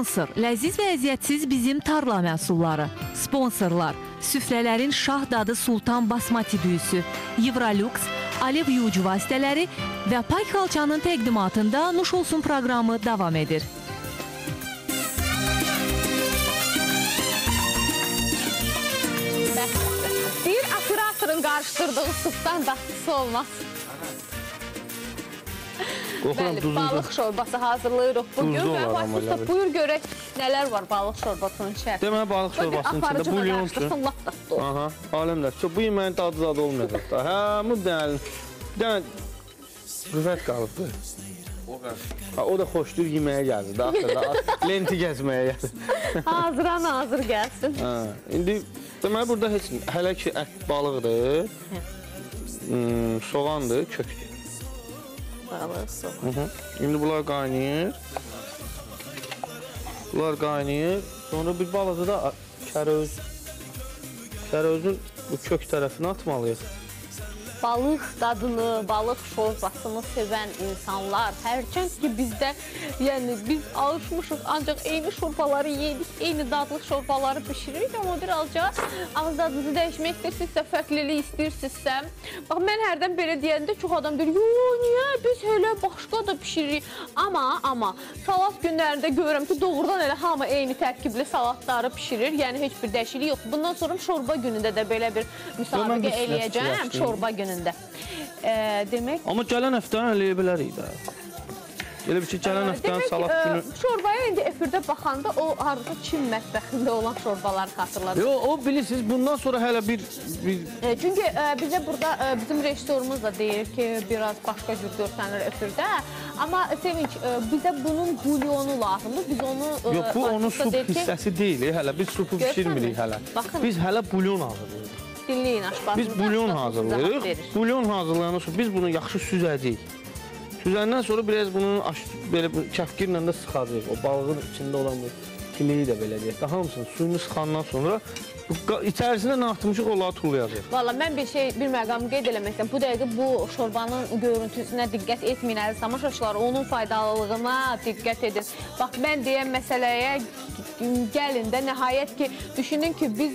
Sponsor, ləziz və əziyyətsiz bizim tarla məhsulları. Sponsorlar, süfrələrin şah dadı Sultan Basmati düyüsü, Evrolux, Alev yuyucu vasitələri və Pay Xalçanın təqdimatında Nuş Olsun proqramı davam edir. Bir operatorun qarışdırdığı supdan datlısı olmaz. Bəli, balıq şorbası hazırlayırıq bugün və başlıqda buyur görək nələr var balıq şorbasının içərisində. Deməli, balıq şorbasının içində bulyon üçün. Aha, aləmlər. Bu yeməyin dadı olmayacaq da. Hə, bu dənə rüvət qalıbdır. O da xoşdur yeməyə gəldi. Daxildə lenti gəzməyə gəldi. Hazır gəlsin. İndi deməli, burada heç hələ ki ət balıqdır, soğandır, kökdür. Balıq, soğan. İndi bunlar qaynayır. Sonra bir balığı da kərözün bu kök tərəfini atmalıyıq. Balıq dadını, balıq şorbasını sevən insanlar, hərçənd ki bizdə, yəni biz alışmışıq, ancaq eyni şorbaları yedik, eyni dadlıq şorbaları pişiririk, amma birazca ağız dadınızı dəyişmək istəyirsinizsə, fərqlilik istəyirsinizsə, bax, mən hərdən belə deyəndə çox adam deyir, yox, niyə, biz elə başqa da pişiririk, amma salat günlərində görürəm ki, doğrudan elə hamı eyni tərkibli salatları pişirir, yəni heç bir dəyişiklik yox. Bundan sonra şorba günündə də belə bir müsabiqə eləyəcəm, şorba günündə. Demək... Amma gələn həftəni eləyə bilərik də. Elə bir ki, gələn həftənin salat günü... Şorbaya indi efirdə baxanda o harada Çin mətbəxində olan şorbaları xatırladım. Yox, o bilirsiniz, bundan sonra hələ bir... Çünki bizə burada bizim rejissorumuz da deyir ki, biraz başqa cür görsənir efirdə. Amma Sevinç, bizə bunun bulyonu lazımdır. Biz onu... Yox, bu onun sup hissəsi deyil, hələ biz supu pişirmirik hələ. Biz hələ bulyon hazırlayırıq. Dinləyin aşbazımızı. Biz bulyon hazırlayırıq. Bulyon hazırlayandan sonra biz bunu yaxşı süzəcəyik. Süzəndən sonra biraz bunun belə kəfkirlə də sıxacağıq. O balığın içində olan bu kiliyi də belə deyək. Hamısını suyunu sıxandan sonra içərisində nə atmışıq, onları tullayacaq. Valla mən bir məqamı qeyd eləməkdən, bu dəqiqə bu şorbanın görüntüsünə diqqət etməyin əziz tamaşaçılar, onun faydalılığına diqqət edin. Bax, mən deyən məsələyə gəlin də nəhayət ki, düşünün ki, biz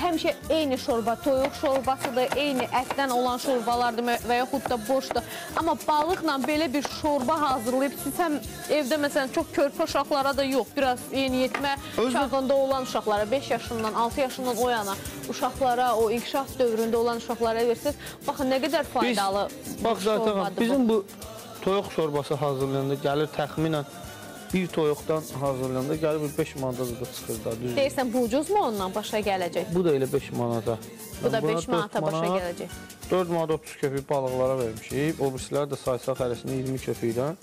həmişə eyni şorba, toyuq şorbasıdır, eyni ətdən olan şorbalardır və yaxud da boşdur. Amma balıqla belə bir şorba hazırlayıb, siz həm evdə məsələn çox körpə uşaqlara da yox, biraz yeniyetmə çağında olan uşaqlara, 5 yaşından, 6 yaşından o yana uşaqlara, o inkişaf dövründə olan uşaqlara verirsiniz. Baxın, nə qədər faydalı şorbadır bu. Bizim bu toyuq şorbası hazırlayanda gəlir təxminən bir toyuqdan hazırlayanda gəlir 5 manata da çıxır da. Deyirsən, bu ucuz mu ondan başa gələcək? Bu da elə 5 manata. Bu da 5 manata başa gələcək. 4 manat 30 köpük balıqlara vermişik. O birisilər də saysaq hərəsində 20 köpükdən.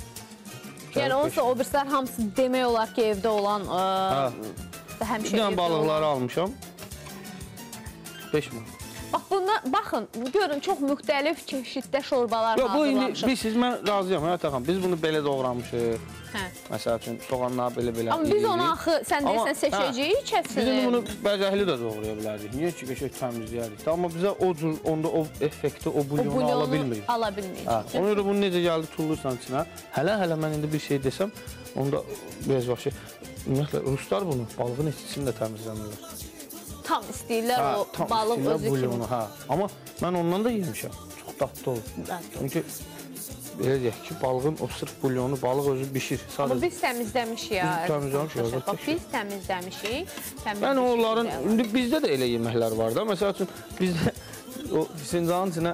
Yəni onsa o birisilər hamısı demək olar ki, evdə olan həmişə evdə olan balıqları almışam. 5 manat. Baxın, görün, çox müxtəlif çeşiddə şorbalar hazırlamışıq. Siz, mən razıyam, biz bunu belə doğramışıq. Məsəl üçün, soğanlar belə Amma biz onu axı, sən deyirsən, seçəcəyik kəsilir. Biz bunu bəzəkli də doğraya bilərdik. Niyə ki, qəşək təmizləyərdik. Amma bizə o cür, onda o effekti, o bulyonu ala bilmirik. Ala bilmirik. Ona görə bunu necə gəldi, tullursan içinə. Hələ mən indi bir şey desəm, onda biraz vəxşi. Ümumiyyətlə, ruslar bunu balığın içini də təmizləmirlər. Tam istəyirlər o balıq özü kimi. Amma mən ondan da yemişəm. Çox dadlı olur. Çünki belə deyək ki, balığın o sırf bulyonu, balıq özü bişir. Amma biz təmizləmişik ya. Biz təmizləmişik. Yəni onların, indi bizdə də elə yeməklər var da. Məsəl üçün, bizdə o fincanın içinə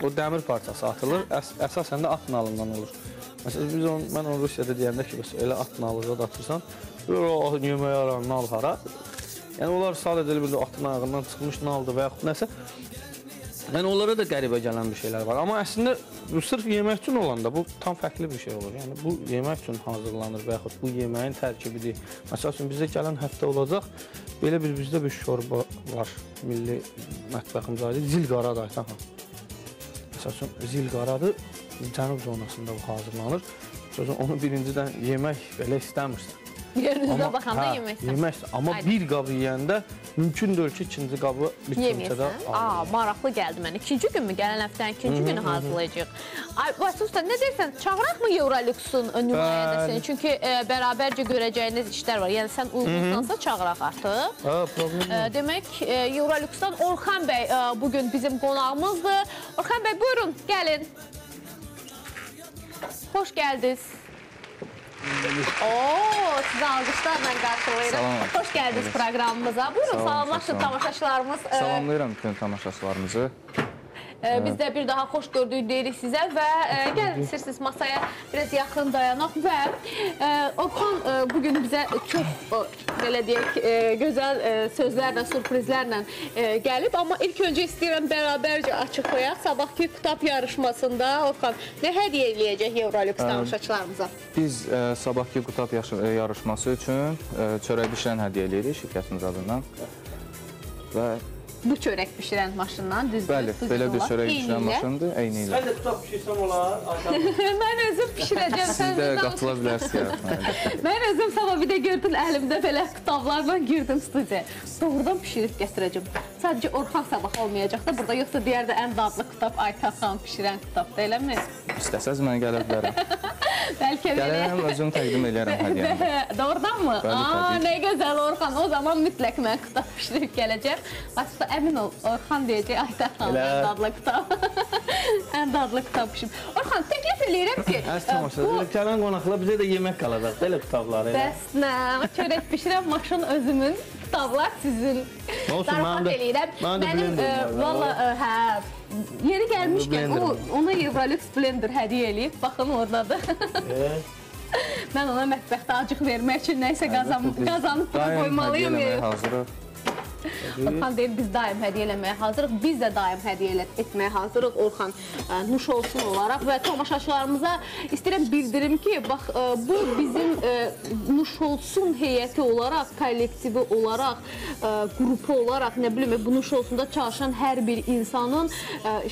o dəmir parçası atılır. Əsasən də at nalından olur. Məsələn, mən onu Rusiyada deyəndə ki, elə at nalıza da atırsan, yeməyə aran, nal hara. Yəni, onlar sadəcə bir atın ayağından çıxmış naldır və yaxud nəsə. Yəni, onlara da qəribə gələn bir şeylər var. Amma əslində, sırf yemək üçün olanda bu tam fərqli bir şey olur. Yəni, bu yemək üçün hazırlanır və yaxud bu yeməyin tərkibidir. Məsəl üçün, bizə gələn həftə olacaq, belə bizdə bir şorba var, milli mətbəximizə aid, zilqaradır. Məsəl üçün, zilqaradır, cənub zonasında bu hazırlanır. Onu birincidən yemək belə istəmirsən. Yerinizdə baxanda yeməksən. Yeməksən, amma bir qabı yeyəndə mümkündür ki, ikinci qabı bir çimçədə Yeməyəsən. Maraqlı gəldi mən. İkinci gün mü? Gələn həftənin ikinci günü hazırlayacağıq. Vasif usta, nə deyirsən? Çağıraqmı Eurolux-un nümayəndəsini? Çünki bərabərcə görəcəyiniz işlər var. Yəni sən uyğunsansa çağıraq artıq. problem yox. Demək, Eurolux-dan Orxan bəy bugün bizim qonağımızdır. Orxan bəy, buyurun, gəlin. Xoş gəldiniz. Sizi alqışlarla qarşılayırım. Xoş gəldiniz proqramımıza. Buyurun, salamlaşın tamaşaçılarımız. Salamlayıram bütün tamaşaçılarımızı. Biz də bir daha xoş gördük deyirik sizə və gəlin istəyirsiniz masaya biraz yaxın dayanaq və Orxan bugün bizə çox, belə deyək, gözəl sözlərlə, sürprizlərlə gəlib. Amma ilk öncə istəyirəm bərabərcə açıqlayaq. Sabahki kitab yarışmasında Orxan nə hədiyyə eləyəcək Eurolux tamaşaçılarımıza? Biz sabahki qutab yarışması üçün çörək bişirən hədiyyə eləyirik şirkətimiz adından. Və Bu çörək bişirən maşından, düzdür? bəli, belə bir çörək bişirən maşındır, eyni ilə. Sən də tutab pişirsəm olar. Mən özüm pişirəcəm. Siz də qatıla bilərsiniz. Mən özüm sabah bir də gördüm əlimdə belə kitablarla girdim studiyaya. Doğrudan pişirib gətirəcəm. Sadəcə Orxan sabah olmayacaq da burada, yoxsa deyər də ən dadlı kitab Aytan xanım pişirən kitabdır, eləmi? İstəsəz mən gələ bilərəm. Bəlkə belə. Gələrəm, özüm təqdim edərəm hədiyyəmi. Doğrudan mı? Bəli, Nə gözəl Orxan. O zaman mütləq mən kitab pişirib gələcəm. Aslında əmin ol, Orxan deyəcək, Aytan xanım ən dadlı kitab. Ən dadlı kitab pişirib. Orxan, təklif eləyirəm ki... Gələn qonaqlar bizə də yemək qalacaq, belə kitabları. Bəs nə? Çörək bişirən maşın özümün, kitablar sizin. Zarafat eləyirəm. Mənim, valla, yeri gəlmişkən, ona Eurolux Blender hədiyyə eləyib. Baxın, oradadır. Mən ona mətbəxdə acıq vermək üçün nəysə qazanıb qoymalıyım. Hazırıq. Orxan deyir, biz daim hədiyyə eləməyə hazırıq. Biz də daim hədiyyə etməyə hazırıq. Orxan nuş olsun olaraq və tamaşaçılarımıza istəyirəm bildirim ki, bax, bu bizim nuş olsun heyəti olaraq, kollektivi olaraq, qrupu olaraq, nə bilim, bu nuş olsunda çalışan hər bir insanın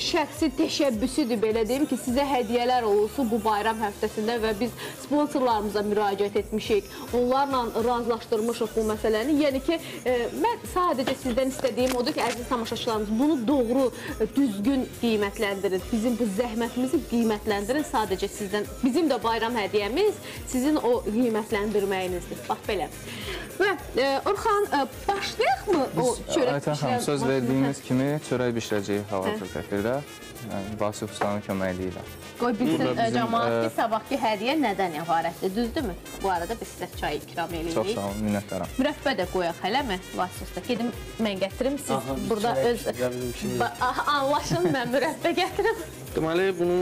şəxsi təşəbbüsüdür, belə deyim ki, sizə hədiyyələr olsun bu bayram həftəsində və biz sponsorlarımıza müraciət etmişik. Onlarla razılaşdırmışıq bu məsələni. Yəni ki, mən sadəcə sizdən istədiyim odur ki, əziz tamaşaçılarımız, bunu doğru, düzgün qiymətləndirin. Bizim bu zəhmətimizi qiymətləndirin. Sadəcə sizdən, bizim də bayram hədiyyəmiz sizin o qiymətləndirməyinizdir. Bax, belə. Və Orxan, başlayaq mı o çörək Aytan xanım, söz verdiyimiz kimi çörək bişirəcəyik hal-hazır təqdirdə. Vasif ustanın köməkliyi ilə. Qoy bilsin cəmaat ki, sabahki hədiyyə nədən ibarətdir, düzdürmü? Bu arada biz sizə çay ikram eləyirik. Çox sağ olun, minnətdaram. Mürəbbə də qoyaq eləmi? Vasif usta, gedim mən gətirim, siz burada öz... Anlaşın, mən mürəbbə gətirim. Deməli, bunu...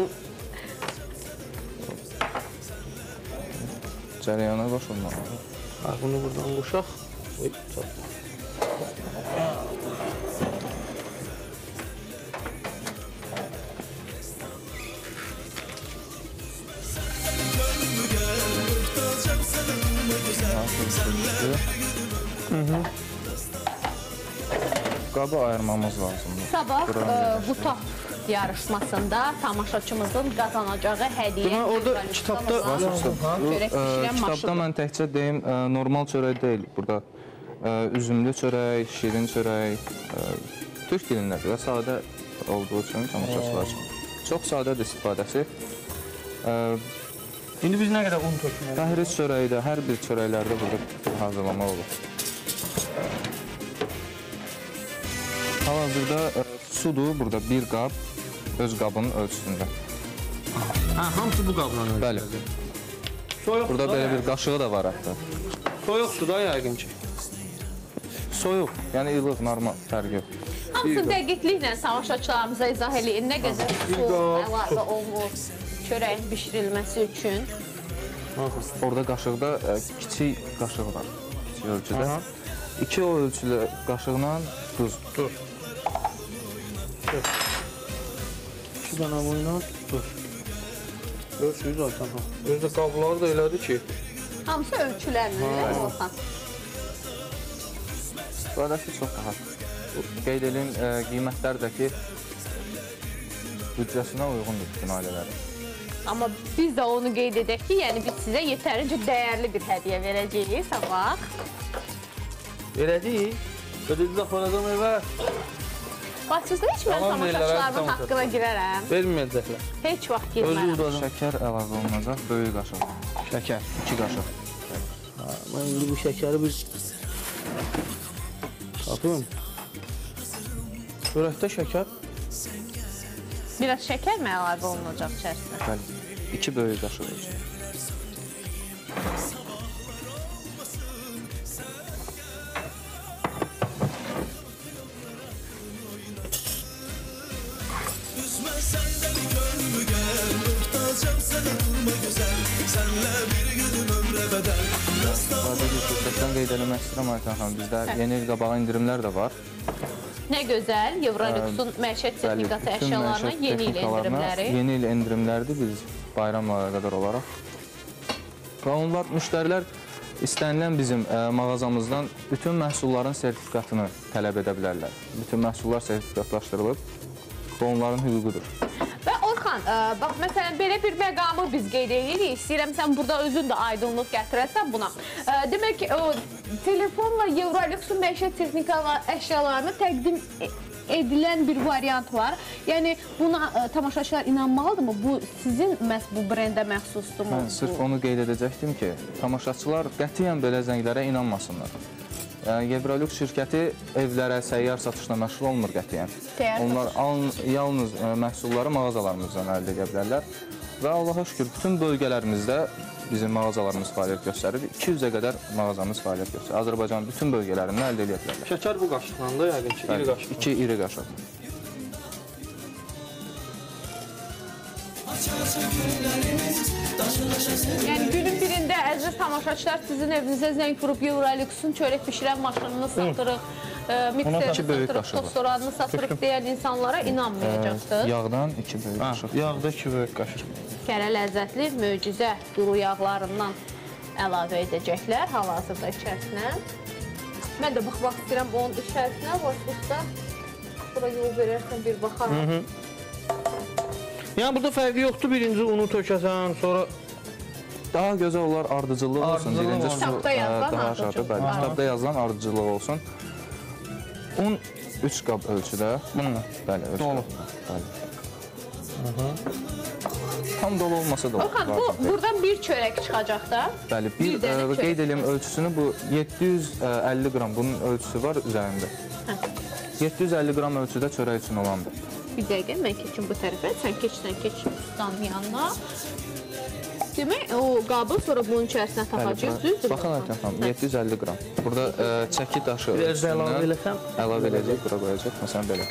Cərəyana qoşulmalı. Bunu buradan qoşaq. Qabı ayırmamız lazımdır. Sabah bu top yarışmasında tamaşaçımızın qazanacağı hədiyyə... Orada kitabda... Kitabda mən təkcə deyim, normal çörək deyil. Burada üzümlü çörək, şirin çörək, türk dilindədir və sadə olduğu üçün tamaşaçılar üçün. Çox sadədir istifadəsi. İndi biz nə qədər un tökməliyik? Təhriz çörəyi də, hər bir çörəklərdə burada hazırlamaq olur. Hal-hazırda sudur, burada bir qab, öz qabının ölçüsündə. Hamısı bu qabla ölçüsündə? Bəli. Burada belə bir qaşığı da var hətta. Soyuqdur da yəqin ki. Soyuq, yəni ilıq, normal, fərq yox. Hamısı dəqiqliklə tamaşaçılarımıza izah eləyin. Nə qədər su əlavə olunur çörəyin bişirilməsi üçün. Orada qaşıqda kiçik qaşıq var, kiçik ölçüdə. 2 o ölçülü qaşıqla duz. Dur. 2 dənə bununla dur. Ölçüyüz Aytan xanım. Özdə qabları da elədi ki... Hamısı ölçülərlə, Orxan. İstifadəsi çox rahat. Qeyd edin, qiymətlər də ki, büdcəsinə uyğundur bütün ailələrin. Amma biz də onu qeyd edək ki, yəni biz sizə yetərincə dəyərli bir hədiyyə verəcəyik sabah. Verəcəyik. Ödədiniz aparacam evə. Baksızda heç mən Tamam, tamaşaçılarımın deyirlər, haqqına girərəm. Verməyəcəklər. Heç vaxt girmərəm. Şəkər əlavə olunacaq, böyük qaşıq. Şəkər. 2 qaşıq. Mən indi bu şəkəri bir tapım. Çörəkdə şəkər. Biraz şəkər mi əlavə olunacaq içərisinə? Bəli, 2 böyük qaşıq olacaq. Fürsətdən qeyd eləmək istəyirəm Aytan xanım, bizdə yeni il qabağı indirimlər də var. Nə gözəl, Evroluxun məişət texnikası əşyalarına yeni il endirimləri. Yeni il endirimlərdir biz bayramla əlaqədar olaraq. Və onlar müştərilər istənilən bizim mağazamızdan bütün məhsulların sertifikatını tələb edə bilərlər. Bütün məhsullar sertifikatlaşdırılıb və onların hüququdur. Və Orxan, bax məsələn belə bir məqamı biz qeyd edirik. İstəyirəm sən burada özün də aydınlıq gətirəsən buna. Demək ki, o telefonla Evroluxun məişət texnikalı əşyalarını təqdim edilən bir variant var. Yəni buna tamaşaçılar inanmalıdırmı? Bu sizin məhz bu brendə məxsusdurmu? Mən sırf onu qeyd edəcəkdim ki, tamaşaçılar qətiyyən belə zənglərə inanmasınlar. Evrolux şirkəti evlərə səyyar satışla məşğul olmur qətiyyən. Onlar yalnız məhsulları mağazalarımızdan əldə edə bilərlər. Və Allaha şükür, bütün bölgələrimizdə bizim mağazalarımız fəaliyyət göstərir. 200-ə qədər mağazamız fəaliyyət göstərir. Azərbaycanın bütün bölgələrindən əldə edə bilərlər. Şəkər bu qaşıqla da yəqin ki, iri qaşıq. 2 iri qaşıq. Yəni günün birində əziz tamaşaçılar sizin evinizə zəng vurub Evroluxun çörək bişirən maşınını satırıq, mikser satırıq, tostoranını satırıq deyən insanlara inanmayacaqdır. Yağdan 2 böyük qaşıq. Yağda 2 böyük qaşıq. Kərə ləzzətli, möcüzə duru yağlarından əlavə edəcəklər hal-hazırda içərisinə. Mən də baxmaq istəyirəm onun içərisinə, vasitədə bura yol verərsən bir baxarım. Yəni burada fərqi yoxdur, birinci unu tökəsən, sonra daha gözəl olar, ardıcıllıq olsun. Birinci su daha aşağıdır. Bəli, kitabda yazılan ardıcıllıq olsun. Un 3 qab ölçüdə. Bununla? Bəli, dolu. Tam dolu olmasa da olur. Orxan, buradan bir çörək çıxacaq da. Bəli, bir qeyd edeyim ölçüsünü, bu 750 qram, bunun ölçüsü var üzərində. 750 qram ölçüdə çörək üçün olandır. Bir dəqiqə, mən keçim bu tərəfə, sən keç ustanın yanına. Demək, o qabı sonra bunun içərisinə taxacaq, düzdür? Baxın Aytan xanım, 750 qram. Burada çəki daşı ölçüsündən əlavə edəcək, bura qoyacaq, məsələn belə.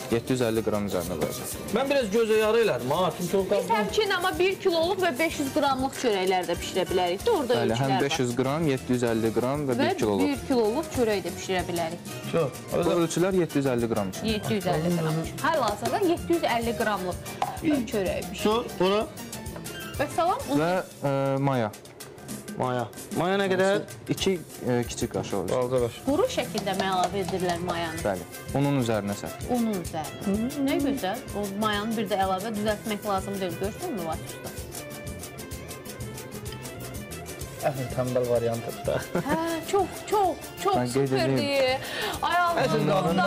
750 qram üzərinə qoyacaq. Mən biraz gözə yarı elədim, çünki o Biz qabdan... həmçin amma 1 kiloluq və 500 qramlıq çörəklər də pişirə bilərik də, orada ölçülər var. Həm 500 qram, 750 qram və 1 kiloluq. Və 1 kiloluq çörək də pişirə bilərik. Bu ölçülər 750 qram üçün. 750 qram üçün. Hal-hazırda 750 qramlıq çörək pişiririk. Sonra? Və salam, Və maya. Maya. Maya nə qədər? 2 kiçik qaşıq olacaq. Balca qaşıq. quru şəkildə mi əlavə edirlər mayanı? Bəli, unun üzərinə səpir. Unun üzərinə. Nə gözəl. O mayanı bir də əlavə düzəltmək lazım deyil. Görürsən mü Vasifdə? Əfin tənbəl variantıdır da. Hə, çox süperdir. Ay Allah'ım,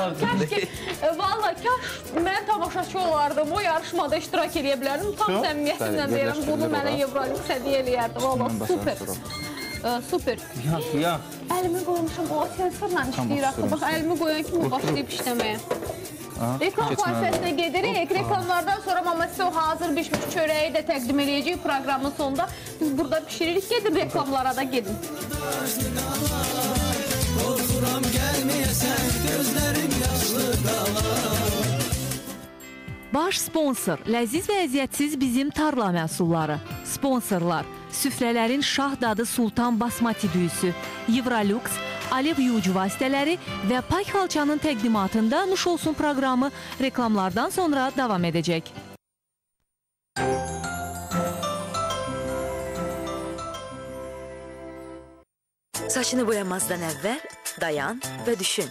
valla kaş mən tamaşaçı olardım, o yarışmada iştirak edə bilərdim. Tam səmimiyyətimlə deyirəm, bunu mənə Evrolux hədiyyə eləyərdim. Valla super. Super. Ya. Əlimi qoymuşam, o sensorla işləyir axı. Bax, əlimi qoyan kimi başlayıb işləməyə. Reklam vasitəsinə gedirik. Reklamlardan sonra mama sizə o hazır bişmiş çörəyi də təqdim edəcəyik proqramın sonunda. Biz burada pişiririk. Gedin reklamlara da gedin. Qorxuram gəlməyəsən, gözlərim yaşlı qalar. Baş sponsor, ləziz və əziyyətsiz bizim tarla məhsulları. Sponsorlar, süfrələrin şah dadı Sultan Basmati düyüsü, Evrolux, Alev yuyucu vasitələri və Pay Xalçanın təqdimatında Nuş Olsun proqramı reklamlardan sonra davam edəcək. Saçını boyamazdan əvvəl Dayan və düşün.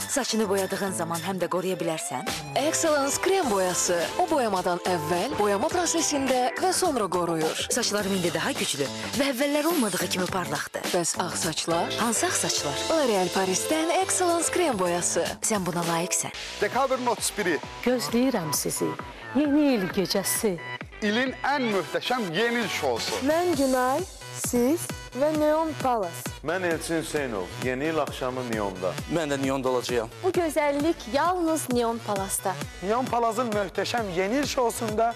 Saçını boyadığın zaman həm də qoruya bilərsən. Excellence krem boyası o boyamadan əvvəl, boyama prosesində və sonra qoruyur. Saçlarım indi daha güclü və əvvəllər olmadığı kimi parlaqdır. Bəs ağ saçlar? Hansı ağ saçlar? L'Oreal Paris'dən Excellence krem boyası. Sən buna layiqsən. Dekabrın 31-i Gözləyirəm sizi. Yeni il gecəsi. ilin ən möhtəşəm yeni il şousu. Mən Günay, siz və Neon Palace. Mən Elçin Hüseynov, yeni il axşamı Neonda. Mən də Neonda olacağam. Bu gözəllik yalnız Neon Palace'da. Neon Palace'ın möhtəşəm yeni il şousunda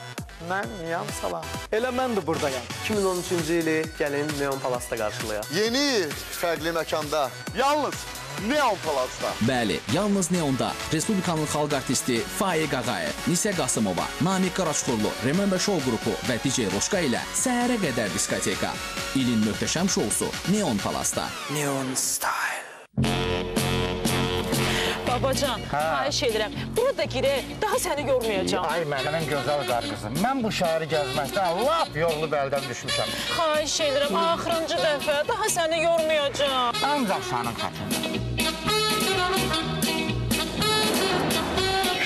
mən Niyam Salam. Elə mən də buradayam. 2013-cü ili gəlin Neon Palace'da qarşılayaq. Yeni il fərqli məkanda, yalnız Neon Palace'da. Bəli, yalnız Neonda Respublikanın xalq artisti Faiq Ağayev, Nisə Qasımova, Namiq Qaraçxurlu, Remember Show qrupu və DJ Roşka ilə səhərə qədər diskoteka. İlin möhtəşəm şousu Neon Palace'da. Neon Style. Babacan, xahiş edirəm. Burada girək, daha səni görməyəcəm. Ay mənim gözəl qarqızım. Mən bu şəhəri gəzməkdən lap yollu bəldən düşmüşəm. Xahiş edirəm, axırıncı dəfə daha səni görməyəcəm. Ancaq sənin xətrinə.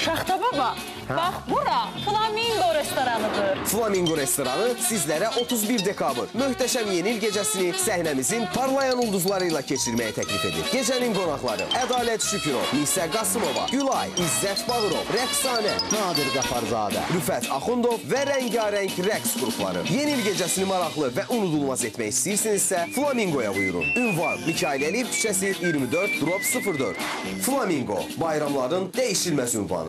Şaxta baba, bax bura Flamingo restoranıdır. Flamingo restoranı sizlərə 31 dekabr möhtəşəm yeni il gecəsini səhnəmizin parlayan ulduzları ilə keçirməyə təklif edir. Gecənin qonaqları Ədalət Şükürov, Nisə Qasımova, Gülay, İzzət Bağırov, Rəqsanə, Nadir Qafarzadə, Rüfət Axundov və rəngarəng rəqs qrupları. Yeni il gecəsini maraqlı və unudulmaz etmək istəyirsinizsə Flamingoya buyurun. Ünvan Mikail Əliyev küçəsi 24/04. Flamingo, bayramların dəyişilməz ünvanı.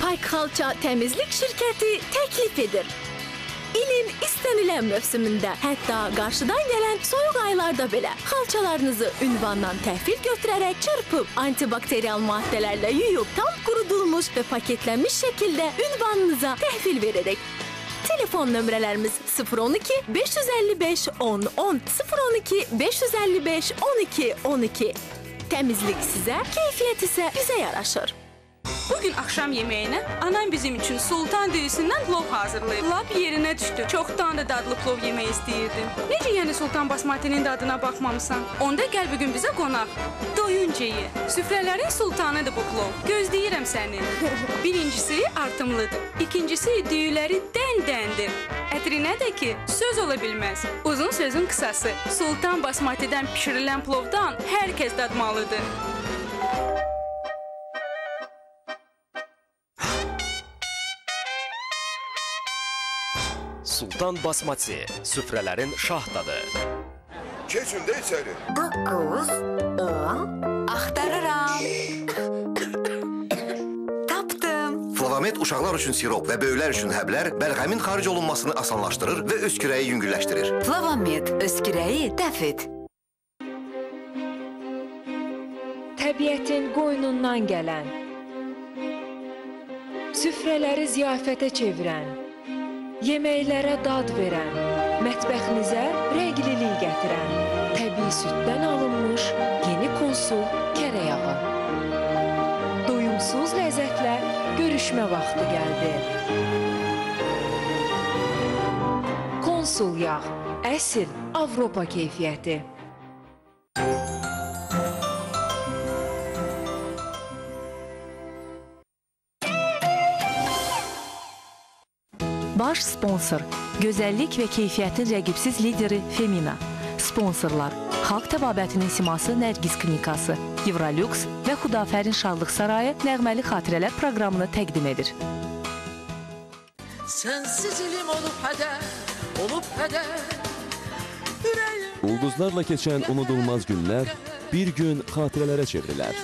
Payk Xalça Təmizlik Şirkəti təklif edir. İlin istənilən mövsümündə, hətta qarşıdan gələn soyuq aylarda belə xalçalarınızı ünvandan təhvil götürərək çırpıb, antibakterial maddələrlə yuyub, tam qurudulmuş və paketlənmiş şəkildə ünvanınıza təhvil verərək. Telefon nömrələrimiz 012 555 10 10, 012 555 12 12. Təmizlik sizə, keyfiyyət isə bizə yaraşır. Bugün akşam yemeğine anam bizim için sultan dürüsünden plov hazırlayıp lap yerine düştü. Çoktan da dadlı plov yemeği istəyirdim. Necə yəni sultan basmatinin dadına baxmamısan? Onda gəl bugün bizə qonaq. Doyunca ye. Süfrələrin sultanıdır bu plov. Gözləyirəm səni. Birincisi artımlıdır. İkincisi düyüləri dən-dəndir. Ətrinə də ki söz ola bilməz. Uzun sözün qısası. Sultan basmatidən pişirilən plovdan hər kəs dadmalıdır. Sultan Basmati, süfrələrin şah dadı. Keçin də içəri. 9, 10, axtarıram. Tapdım. Flavamet uşaqlar üçün sirop və böyüklər üçün həblər bəlğəmin xaric olunmasını asanlaşdırır və öskürəyi yüngülləşdirir. Flavamet, öskürəyi dəf et. Təbiətin qoynundan gələn, süfrələri ziyafətə çevirən, yeməklərə dad verən, mətbəxinizə rəqlilik gətirən, təbii süddən alınmış yeni konsul kərə yağı. Doyumsuz ləzzətlə görüşmə vaxtı gəldi. Konsul yağ, əsl Avropa keyfiyyəti. Baş sponsor, gözəllik və keyfiyyətin rəqibsiz lideri Femina. Sponsorlar, Xalq Təbabətinin siması Nərgiz Klinikası, Evrolux və Xudafərin Şadlıq Sarayı Nəğməli Xatirələr proqramını təqdim edir. Sənsiz ilim olub hədər, Ulduzlarla keçən unudulmaz günlər bir gün xatirələrə çevrilər.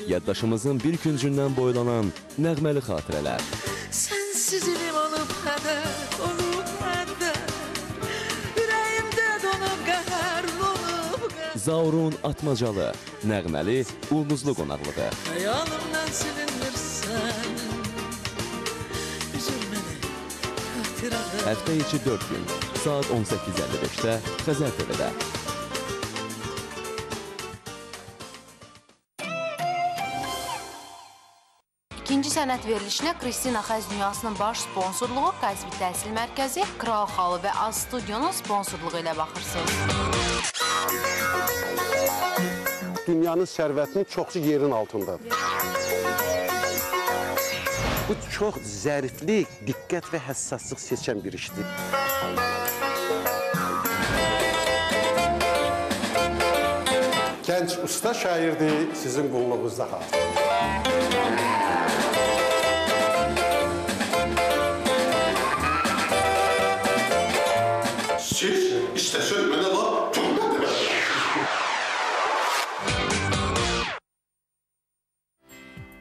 Yaddaşımızın bir küncündən boylanan nəğməli xatirələr. Sənsiz ilim olub hədər, ürəyimdə donub qəhər, Zaurun atmacalı, nəğməli, ulduzlu qonaqlığı. Xəyalımdan silinmirsən, üzülməni xatirələr. Həftə içi 4 gün, saat 18:55-də Xəzər TV-də. İkinci sənət verilişinə Kristina Xəz Dünyasının baş sponsorluğu Qazvit Təhsil Mərkəzi, Kral Xalı və Az Studiyonun sponsorluğu ilə baxırsınız. Dünyanın sərvətinin çoxsu yerin altındadır. Bu çox zəriflik, diqqət və həssaslıq seçən bir işdir. Gənc usta şairdir, sizin qulluğunuzda hazır. Siz istəsəz mənə var, çox mədə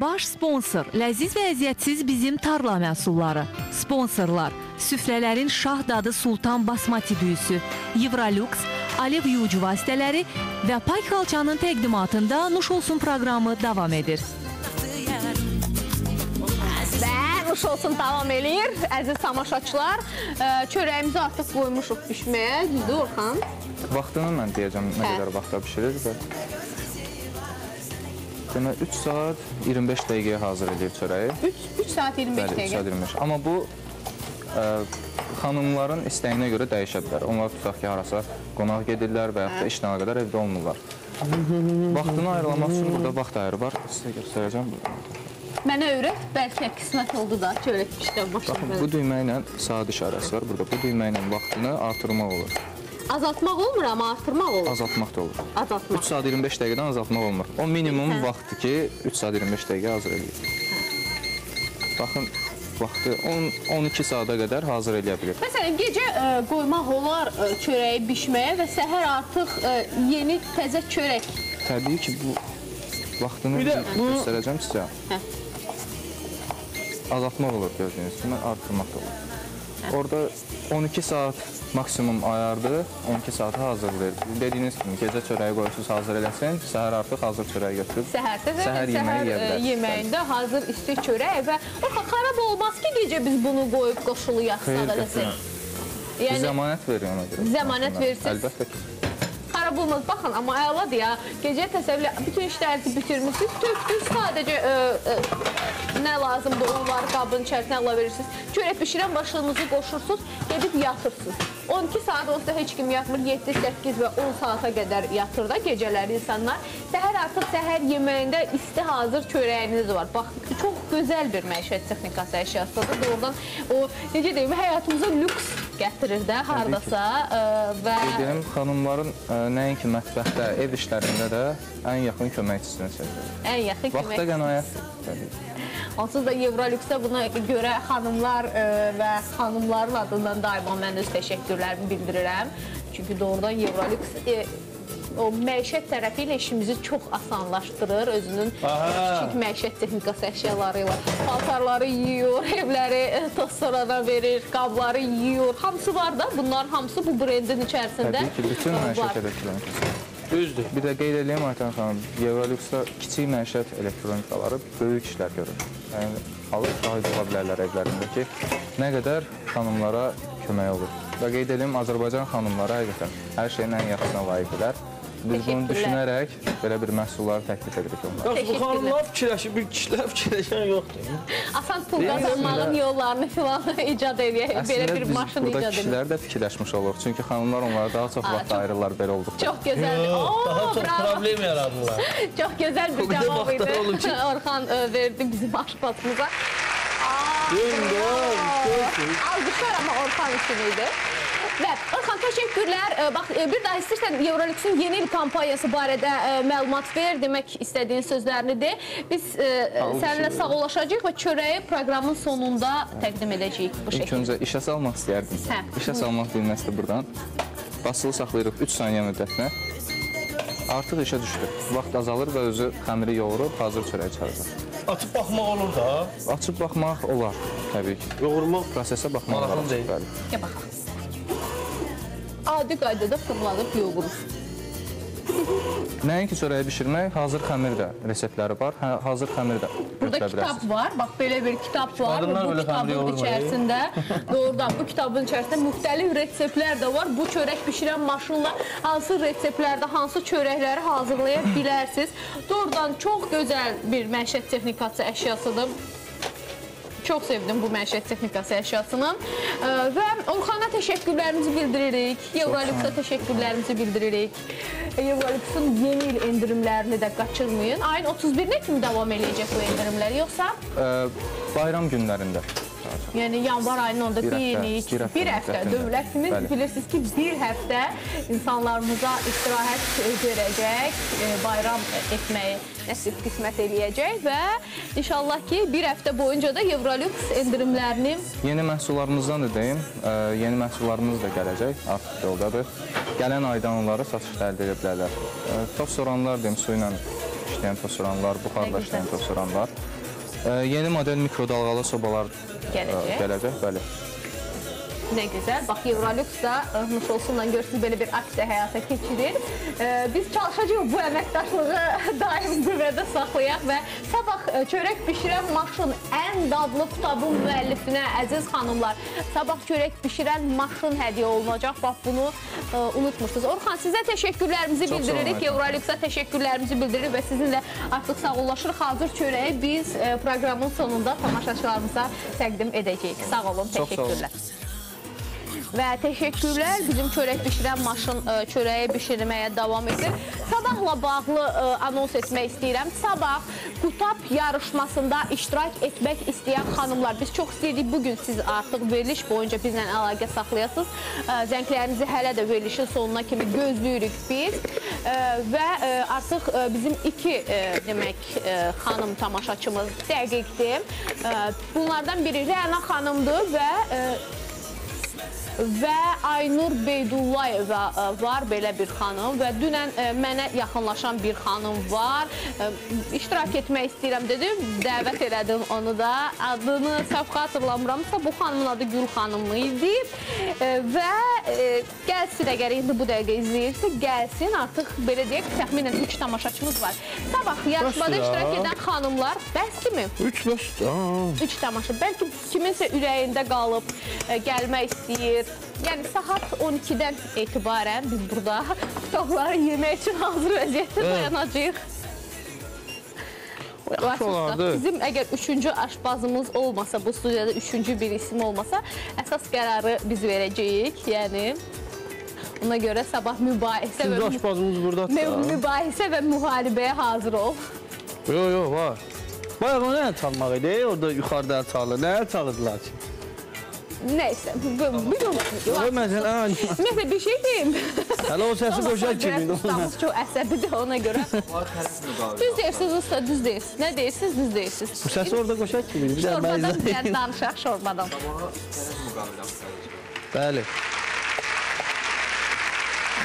Baş sponsor, ləziz və əziyyətsiz bizim tarla məhsulları. Sponsorlar, süfrələrin şah dadı Sultan Basmati düyüsü, Yevrolux, Alev yuyucu vasitələri və Pay Xalçanın təqdimatında Nuş Olsun proqramı davam edir. Və Nuş Olsun davam edir, əziz tamaşaçılar. Çörəyimizi artıq qoymuşuq pişməyə, düzdür Orxan? Vaxtını mən deyəcəm, nə qədər vaxtda pişirir və... Demək, 3 saat 25 dəqiqəyə hazır edir çörəyi. 3 saat 25 dəqiqə? Bəli, 3 saat 25. Amma bu, xanımların istəyinə görə dəyişə bilər. Onlar tutaq ki, harasa qonaq gedirlər və yaxud da işləmə qədər evdə olmurlar. Vaxtını ayrılamaq üçün burada vaxt ayrı var. Sizə göstərəcəm. Mənə öyrət, bəlkə qismət oldu da çörək pişdən başlayalım. Baxın, bu düymə ilə saat işarəsi var burada. Bu düymə ilə vaxtını artırmaq olur. Azaltmaq olmur, amma artırmaq olur. Azaltmaq da olur. Azaltmaq. 3 saat 25 dəqiqədən azaltmaq olmur. O minimum vaxtdır ki, 3 saat 25 dəqiqə hazır edir. Baxın, vaxtı 12 saata qədər hazır edə bilir. Məsələn, gecə qoymaq olar çörəyi bişməyə və səhər artıq yeni təzə çörək. Təbii ki, bu vaxtını göstərəcəm sizə. Azaltmaq olur gördüyünüz kimi, artırmaq da olur. Orada 12 saat maksimum ayardır, 12 saata hazırlayır. Dediyiniz kimi, gecə çörəyi qoyursunuz, hazır eləsin, səhər artıq hazır çörəyi götürüb, səhər yeməyi yeyə bilərsiniz. Yeməyində hazır isti çörək və xarab olmaz ki, gecə biz bunu qoyub qoşuluyaq, sağ eləsin. Zəmanət verir ona görə. Zəmanət verirsiniz. Əlbəttə ki. Xarab olmaz, baxın, amma əladır ya, gecə təsəvvürlə, bütün işlərinizi bitirmişsiniz, tökdünüz, sadəcə nə lazımdır, onları qabın içərisinə əla verirsiniz. Çörək pişirən başlığınızı qoşursunuz, gedib yatırsınız. 12 saat olsa heç kim yatmır, 7, 8 və 10 saata qədər yatır da gecələri insanlar. Səhər artıq səhər yeməyində isti hazır çörəyiniz var. Bax, çox gözəl bir məişət texnikası əşyasıdır. Doğrudan o, necə deyim, həyatımıza lüks gətirir də, haradasa və... Deyim, xanımların nəinki mətbəxdə, ev işlərində də ən yaxın köməkçisini seçir. Ən yaxın köməkçisini. Vaxta qənaət. Onsuz da Yevrolüks'ə buna görə xanımlar və xanımların adından daima mən öz təşəkkürlərimi bildirirəm. Çünki doğrudan Yevrolüks o məişət tərəfi ilə işimizi çox asanlaşdırır. Özünün kiçik məişət texnikası əşyalarıyla. Paltarları yiyor, evləri toz-soradan verir, qabları yiyor. Hamısı var da, bunların hamısı bu brendin içərisində. Təbii ki, bütün məişət elektronikası. Düzdür. Bir də qeyd edeyim Aytan xanım, Yevrolüks'da kiçik məişət elektronikaları böyük işlər görür. Yəni, alıb şahid ola bilərlər evlərində ki, nə qədər xanımlara kömək olur. Və qeyd edeyim, Azərbaycan xanımları həqiqətən hər şeyin ən yaxşısına layiqdirlər. Biz bunu düşünərək belə bir məhsulları təklif edirik onlara. Bu xanımlar fikirləşir, bir kişilər fikirləşən yoxdur. Asan pul qazanmanın yollarını filan icad edək, belə bir maşın icad edək. Əslində biz burada kişilər də fikirləşmiş olur. Çünki xanımlar onlara daha çox vaxt ayırırlar belə olduqda. Çox gözəl. Daha çox problem yaradırlar. Çox gözəl bir cavab idi. Orxan verdi bizim aşpazımıza. Alqışlar amma Orxan üçün idi. Və Orxan, təşəkkürlər. Bax, bir daha istəyirsən Yevrolüksün yeni il kampaniyası barədə məlumat ver, demək istədiyin sözlərini de. Biz səninlə sağollaşacaq və çörəyi proqramın sonunda təqdim edəcəyik bu şəkildə. İlk öncə işə salmaq istəyərdim. İşə salmaq bilməzdir buradan. Basılı saxlayırıq 3 saniyə müddətinə. Artıq işə düşdü. Vaxt azalır və özü xəmiri yoğurub hazır çörəyi çıxaracaq. Açıb baxmaq olur da? Açıb baxmaq olar, təbii ki. Yoğurmaq prosesə baxmaq olar. Gəl baxaq. Adi qaydada fırlanıb yoğurur. Nəinki çörəyi bişirmək, hazır xəmir də reseptləri var. Hazır xəmir də burada kitab var, bax belə bir kitab var. Bu kitabın içərisində, doğrudan bu kitabın içərisində müxtəlif reseptlər də var. Bu çörək bişirən maşınla hansı reseptlərdə, hansı çörəkləri hazırlaya bilərsiniz. Doğrudan çox gözəl bir məişət texnikası əşyasıdır. Çox sevdim bu məişət texnikası əşyasını. Və Orxana təşəkkürlərimizi bildiririk. Evrolüxə təşəkkürlərimizi bildiririk. Evrolüxün yeni il endirimlərini də qaçırmayın. Ayın 31-nə kimi davam eləyəcək bu endirimlər, yoxsa? Bayram günlərində. Yəni yanvar ayının onda bir həftə dövlətimiz bilirsiniz ki, bir həftə insanlarımıza istirahət verəcək, bayram etməyi nəsib qismət eləyəcək və inşallah ki, bir həftə boyunca da Evrolüks endirimlərini... Yeni məhsullarımızdan da deyim, yeni məhsullarımız da gələcək, artıq yoldadır. Gələn aydan onları satışda əldə edə bilərlər. Toz-soranlar deyim, su ilə işləyən toz-soranlar, buxarla işləyən toz-soranlar. Yeni model mikrodalğalı sobalar gələcək, bəli. Nə gözəl. Bax, Evrolüks da nuş olsunla görürsünüz, belə bir aksiya həyata keçirir. Biz çalışacağıq bu əməkdaşlığı daim qüvvədə saxlayaq və sabah çörək bişirən maşın ən dadlı kitabın müəllifinə, əziz xanımlar, sabah çörək bişirən maşın hədiyyə olunacaq. Bax, bunu unutmuşsunuz. Orxan, sizə təşəkkürlərimizi bildiririk, Evrolüksə təşəkkürlərimizi bildiririk və sizinlə artıq sağollaşırıq. Hazır çörəyi biz proqramın sonunda tamaşaçılarımıza təqdim edəcəyik. Sağ olun, təşəkkürlər. Və təşəkkürlər, bizim çörək bişirən maşın çörəyi bişirməyə davam edir. Sabahla bağlı anons etmək istəyirəm. Sabah Qutab yarışmasında iştirak etmək istəyən xanımlar, biz çox istəyirik bugün siz artıq veriliş boyunca bizlə əlaqə saxlayasınız. Zənglərinizi hələ də verilişin sonuna kimi gözləyirik biz. Və artıq bizim iki xanım tamaşaçımız dəqiqdir. Bunlardan biri Rəna xanımdır və Aynur Beydullayeva var, belə bir xanım və dünən mənə yaxınlaşan bir xanım var. İştirak etmək istəyirəm dedim, dəvət elədim onu da. Adını səhv xatırlamıramsa, bu xanımın adı Gül xanım idi və gəlsin, əgər indi bu dəqiqə izləyirsə, gəlsin. Artıq belə deyək, təxminən 3 tamaşaçımız var. Sabah yarışmada iştirak edən xanımlar bəsdirmi? 3 tamaşa. Bəlkə kiminsə ürəyində qalıb, gəlmək istəyir. Yəni, saat 12-dən etibarən biz burada uşaqları yemək üçün hazır vəziyyətdə dayanacaq. Bizim əgər 3-cü aşbazımız olmasa, bu studiyada 3-cü bir isim olmasa, əsas qərarı biz verəcəyik. Yəni, ona görə sabah mübahisə və müharibəyə hazır ol. Yox, var. Bayaq o nə çalmaq idi? Orada yuxarıda çalır. Nəyə çalırdılar ki? Neyse, Mesela bir şey diyeyim. Hələ o səsi qoşar kimi. Ustamız çox əsəbidir ona görə. Düz deyirsiniz usta, düz deyirsiniz. Nə deyirsiniz, düz deyirsiniz. Bu səsi orada qoşar kimi. Şorbadan gəlin danışaq, şorbadan. Bəli.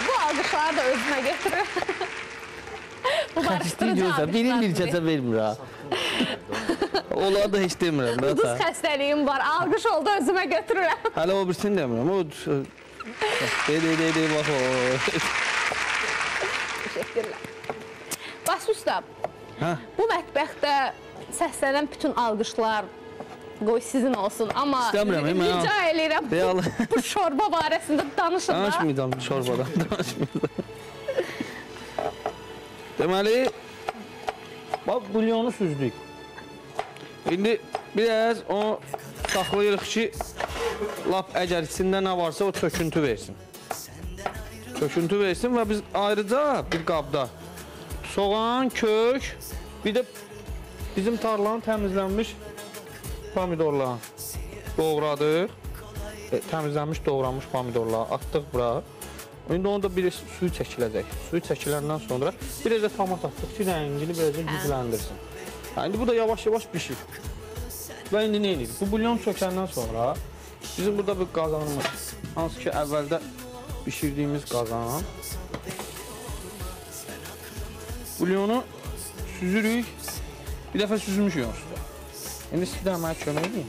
Bu alqışları da özümə getirir. Bu barışdırıcı alqışlar. Birin bir kəsə vermir ha. Onları da heç demirəm. Uduz xəstəliyim var, alqış oldu özümə götürürəm. Hələ o birisini demirəm. Bax o. Teşekkürlər. Baş usta, bu mətbəxdə səslənən bütün alqışlar qoy sizin olsun. Amma rica eləyirəm bu şorba barəsində danışın da. Danışmayacam şorbadan, danışmayacam. Deməli, bax, bulyonu süzdük. İndi biraz onu saxlayırıq ki, lap əgər içində nə varsa o çöküntü versin. Çöküntü versin və biz ayrıca bir qabda soğan, kök, bir də bizim tarlanın təmizlənmiş pomidorlarını doğradıq. Təmizlənmiş, doğranmış pomidorları atdıq bura. İndi onu da bir suyu çəkiləcək. Suyu çəkiləndən sonra biraz da tomat atdıq ki, rəngini biraz gücləndirsin. İndi bu da yavaş-yavaş pişir. Və indi nə edirik? Bu bulyon çökəndən sonra bizim burada bir qazanımız, hansı ki, əvvəldə pişirdiyimiz qazan. Bulyonu süzürük, bir dəfə süzmüşük üstə. İndi siz də mənə kömək edin.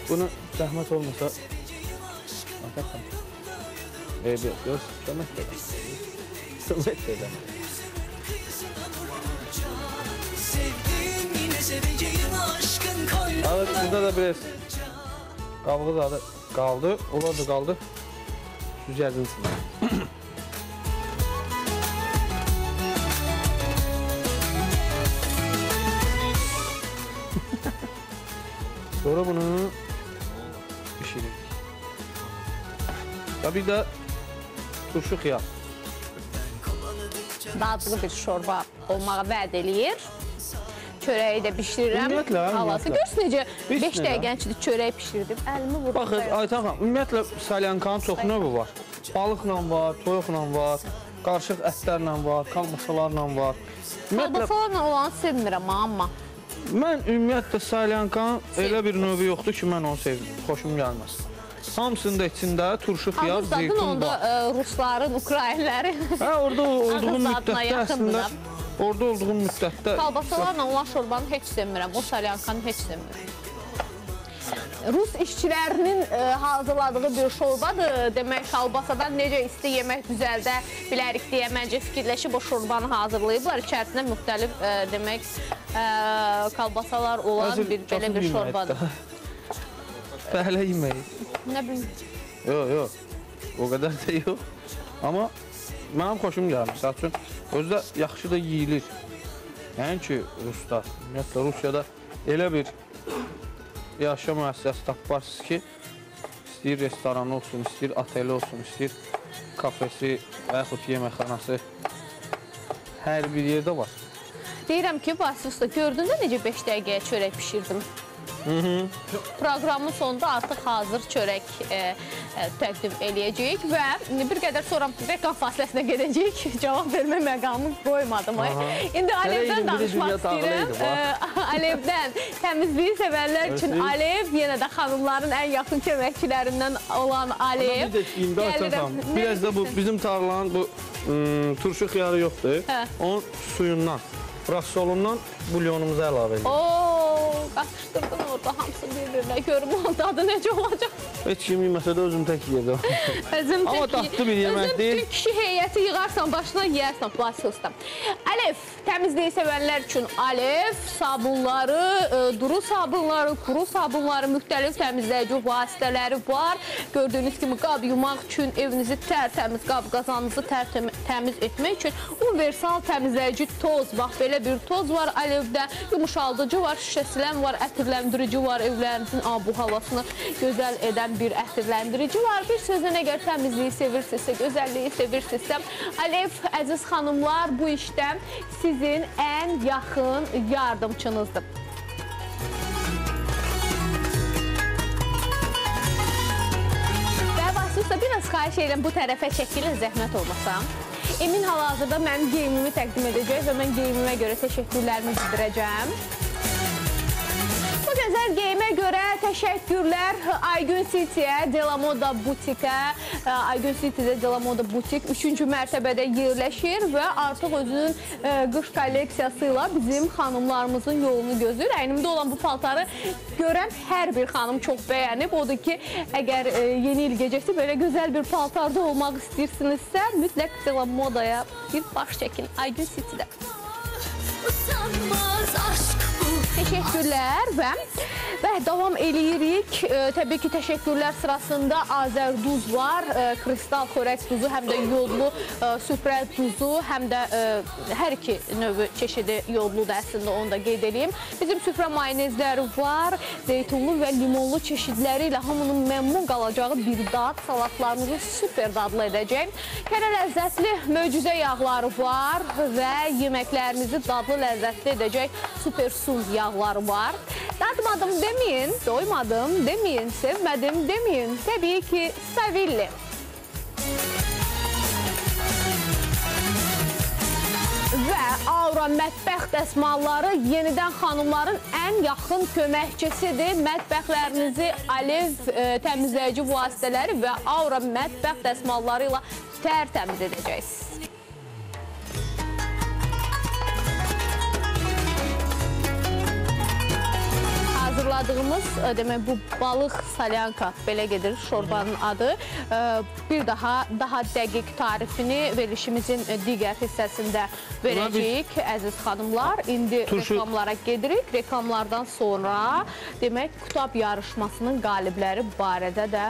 Bunu zəhmət olmasa, yox, kömək edin. Kömək edin. Evet, burada da biraz qabığı da qaldı, onlar da qaldı. Süzgəcin içində. Sonra bunu pişiririk. Və bir də turşu xiyar. Dadlı bir şorba olmağa vəd eləyir. Çörəyi də bişirirəm. Ümumiyyətlə, Görsün necə 5 dəqiqənin içində çörək pişirdim. Əlimi vurdum. Baxın, Aytan xanım, ümumiyyətlə salyankanın çox növü var. Balıqla var, toyuqla var, qarışıq ətlərlə var, kalbasalarla var. Kalbasalarla olanı sevmirəm amma. Mən ümumiyyətlə salyankanın elə bir növü yoxdur ki, mən onu sevdim. Xoşum gəlməz. Hamısında içində turşu xiyar, zeytun var. Onda Rusların, Ukraynləri. Orada olduğum müddətdə əslində, orada olduğum müddətdə... Kalbasalarla olan şorbanı heç sevmirəm, o salyankanı heç sevmirəm. Rus işçilərinin hazırladığı bir şorbadır. Demək, kalbasadan necə isti yemək düzəldə bilərik deyə məncə fikirləşib o şorbanı hazırlayıblar. İçərisində müxtəlif, demək, kalbasalar olan belə bir şorbadır. Fəhlə yeməyi. Nə bilim? Yox, o qədər də yox. Amma mənim xoşum gəlir. Məsəl üçün, özü də yaxşı da yeyilir. Yəni ki, Rusda, ümumiyyətlə Rusiyada elə bir yaşam müəssisəsi taparsınız ki, istəyir restoranı olsun, istəyir ateli olsun, istəyir kafesi və yaxud yeməkxanası hər bir yerdə var. Deyirəm ki, Vasif Usta, gördün də necə 5 dəqiqəyə çörək pişirdim? Proqramın sonunda artıq hazır çörək təqdim eləyəcəyik və bir qədər sonra reklam fasiləsinə gedəcəyik. Cavab vermə məqamı qoymadım. İndi Alevdən danışmaq istəyirəm. Alevdən təmizliyi sevərlər üçün Alev, yenə də xanımların ən yaxın köməkçilərindən olan Alev. Biraz da bu bizim tarlanın bu turşu xiyarı yoxdur. Onun suyundan, rasolundan bulyonumuza əlavə edirik. Qatışdırdın orada hamısı bir-birinə. Görüm onun dadı necə olacaq. Heç kim yeməsə də özüm tək yedim. Amma dadlı bir yemək deyil. Özüm kişi heyəti yığarsan, başına yeyərsən Vasif Usta. Alev, təmizliyi sevənlər üçün Alev sabunları, duru sabunları, kuru sabunları, müxtəlif təmizləyici vasitələri var. Gördüyünüz kimi qab yumaq üçün, evinizi tərtəmiz, qab qazanınızı təmiz etmək üçün universal təmizləyici toz. Bax, belə bir toz var Alevdə. Yumuşaldıcı var, şişəsilən var, ətirləndirici var, evlərinizin bu havasını gözəl edən bir ətirləndirici var. Bir sözlə, əgər təmizliyi sevirsinizsə, gözəlliyi sevirsinizsə, Alev, əziz xanımlar, bu işdə sizin ən yaxın yardımçınızdır. Və Vasifsa, biraz xahiş edirəm bu tərəfə çəkilir, zəhmət olmasam. Emin hal-hazırda mənim geyimimi təqdim edəcək və mən geyimimə görə təşəkkürlərimi bildirəcəm. Bu gözəl geyimə görə təşəkkürlər Aygün City'yə, Delamoda Butikə. Aygün City'də Delamoda Butik 3-cü mərtəbədə yerləşir və artıq özünün qış kolleksiyası ilə bizim xanımlarımızın yolunu gözləyir. Əynimdə olan bu paltarı görən hər bir xanım çox bəyənib. Odur ki, əgər yeni il gecəsi belə gözəl bir paltarda olmaq istəyirsinizsə, mütləq Delamodaya bir baş çəkin Aygün City'də. Usanmaz aşk bu. Təşəkkürlər və davam eləyirik. Təbii ki, təşəkkürlər sırasında Azərduz var, kristal xörək duzu, həm də yodlu süfrə duzu, həm də hər iki növü çeşidi yodludur əslində, onu da qeyd edeyim. Bizim süfrə mayonezləri var, zeytunlu və limonlu çeşidləri ilə hamının məmnun qalacağı bir dad, salatlarınızı süper dadlı edəcək. Kərə ləzzətli möcüzə yağları var və yeməklərinizi dadlı ləzzətli edəcək süper suz yağları var. Dadmadım deməyin, doymadım deməyin, sevmədim deməyin. Təbii ki, Savilli. Və Aura mətbəx dəsmalları yenidən xanımların ən yaxın köməkçisidir. Mətbəxlərinizi Alev təmizləyici vasitələri və Aura mətbəx dəsmalları ilə tərtəmiz edəcəksiniz. Hazırladığımız, demək, bu balıq salyanka, belə gedir şorbanın adı. Bir daha dəqiq tarifini verilişimizin digər hissəsində verəcəyik, əziz xanımlar. İndi reklamlara gedirik. Reklamlardan sonra, demək, kutab yarışmasının qalibləri barədə də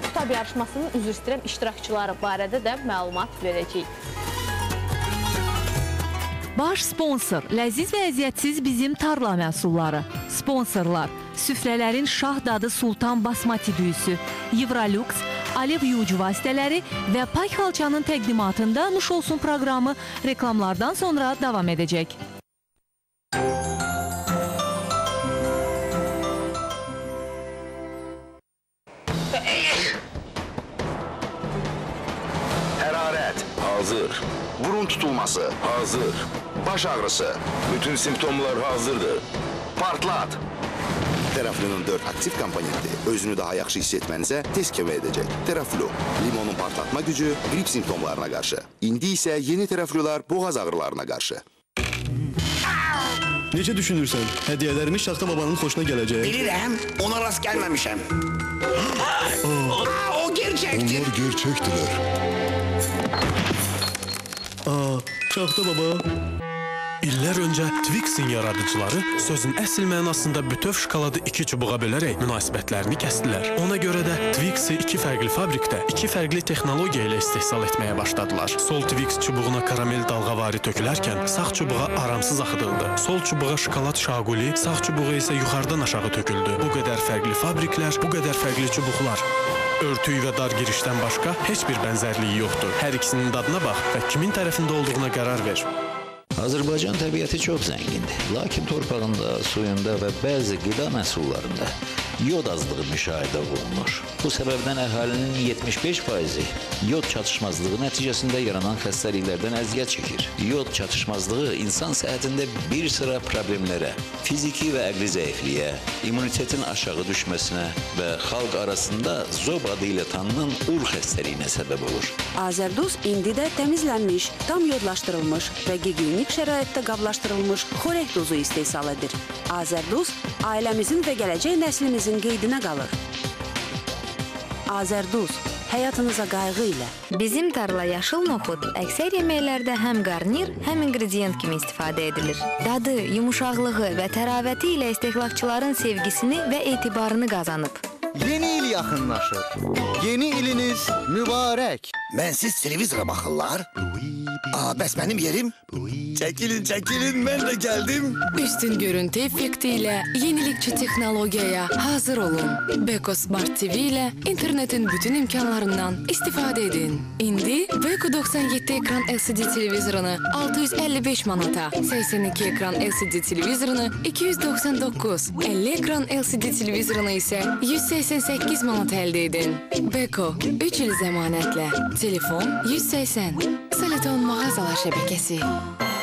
kutab yarışmasının, üzr istəyirəm, iştirakçıları barədə də məlumat verəcəyik. Baş sponsor, ləziz və əziyyətsiz bizim tarla məhsulları. Sponsorlar, süfrələrin şah dadı sultan basmati düyüsü, Yevrolux, alev yuyucu vasitələri və pay xalçanın təqdimatında Nuş Olsun proqramı reklamlardan sonra davam edəcək. Hərarət, hazır. Burun tutulması, hazır. Baş ağrısı, bütün simptomlar hazırdır. Partlat. Teraflunun 4 aktiv komponenti özünü daha yaxşı hiss etmənizə tez kömək edəcək. Teraflu, limonun partlatma gücü grip simptomlarına qarşı. İndi isə yeni teraflular boğaz ağrılarına qarşı. Necə düşünürsən? Hədiyyələrimiz Şaxta babanın xoşuna gələcək. Bilirəm, ona rast gəlməmişəm. O gerçəkdir. Onlar gerçəkdirlər. Şaxta baba. İllər öncə Twix-in yaradıcıları sözün əsl mənasında bütöv şokoladı 2 çubuğa bölərək münasibətlərini kəsdilər. Ona görə də Twix-i 2 fərqli fabrikdə 2 fərqli texnologiya ilə istehsal etməyə başladılar. Sol Twix çubuğuna karamel dalğavari tökülərkən sağ çubuğa aramsız axıdıldı. Sol çubuğa şokolad şaquli, sağ çubuğa isə yuxarıdan aşağı töküldü. Bu qədər fərqli fabriklər, bu qədər fərqli çubuqlar. Örtük və dar girişdən başqa heç bir bənzərliyi yoxdur. Hər ikisinin dadına bax və kimin tərəfində olduğuna qərar ver. Azərbaycan təbiəti çox zəngindir. Lakin torpağında, suyunda və bəzi qida məhsullarında yod azlığı müşahidə olunur. Bu səbəbdən əhalinin 75%-i yod çatışmazlığı nəticəsində yaranan xəstəliklərdən əziyyət çəkir. Yod çatışmazlığı insan səhhətində bir sıra problemlərə, fiziki və əqli zəifliyə, immunitetin aşağı düşməsinə və xalq arasında zob adı ilə tanınan ur xəstəliyinə səbəb olur. Azerduz indi də təmizlənmiş, tam yodlaşdırılmış və gigiyenik şəraitdə qablaşdırılmış xörək dozu istehsal edir. Azerduz ailəmizin və gələcək nəslimizin qeydinə qalır. Azerduz, həyatınıza qayğı ilə. Bizim tarla yaşıl noxud əksər yeməklərdə həm qarnir, həm ingredient kimi istifadə edilir. Dadı, yumuşaqlığı və təravəti ilə istehlakçıların sevgisini və etibarını qazanıb. Yeni il yaxınlaşır. Yeni iliniz mübarək. Mənsiz televizora baxırlar. Bəs mənim yerim? Çəkilin, çəkilin, mən də gəldim. Üstün görüntü effekti ilə yenilikçi texnologiyaya hazır olun. Beko Smart TV ilə internetin bütün imkanlarından istifadə edin. İndi Beko 97 ekran LCD televizorunu 655 manata, 82 ekran LCD televizorunu 299, 50 ekran LCD televizorunu isə 188 manat əldə edin. Beko 3 il zəmanətlə. Telefon 180. Seleton mağazalar şəbəkəsi.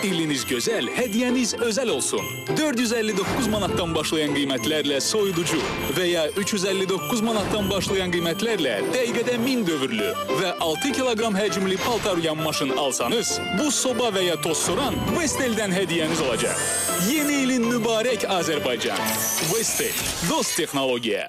İliniz gözəl, hədiyyəniz özəl olsun. 459 manatdan başlayan qiymətlərlə soyuducu və ya 359 manatdan başlayan qiymətlərlə dəqiqədə 1000 dövrlü və 6 kiloqram həcmli paltar yuyan maşın alsanız, bu soba və ya toz soran Vestel'dən hədiyyəniz olacaq. Yeni ilin mübarək Azərbaycan. Vestel, dost texnologiya.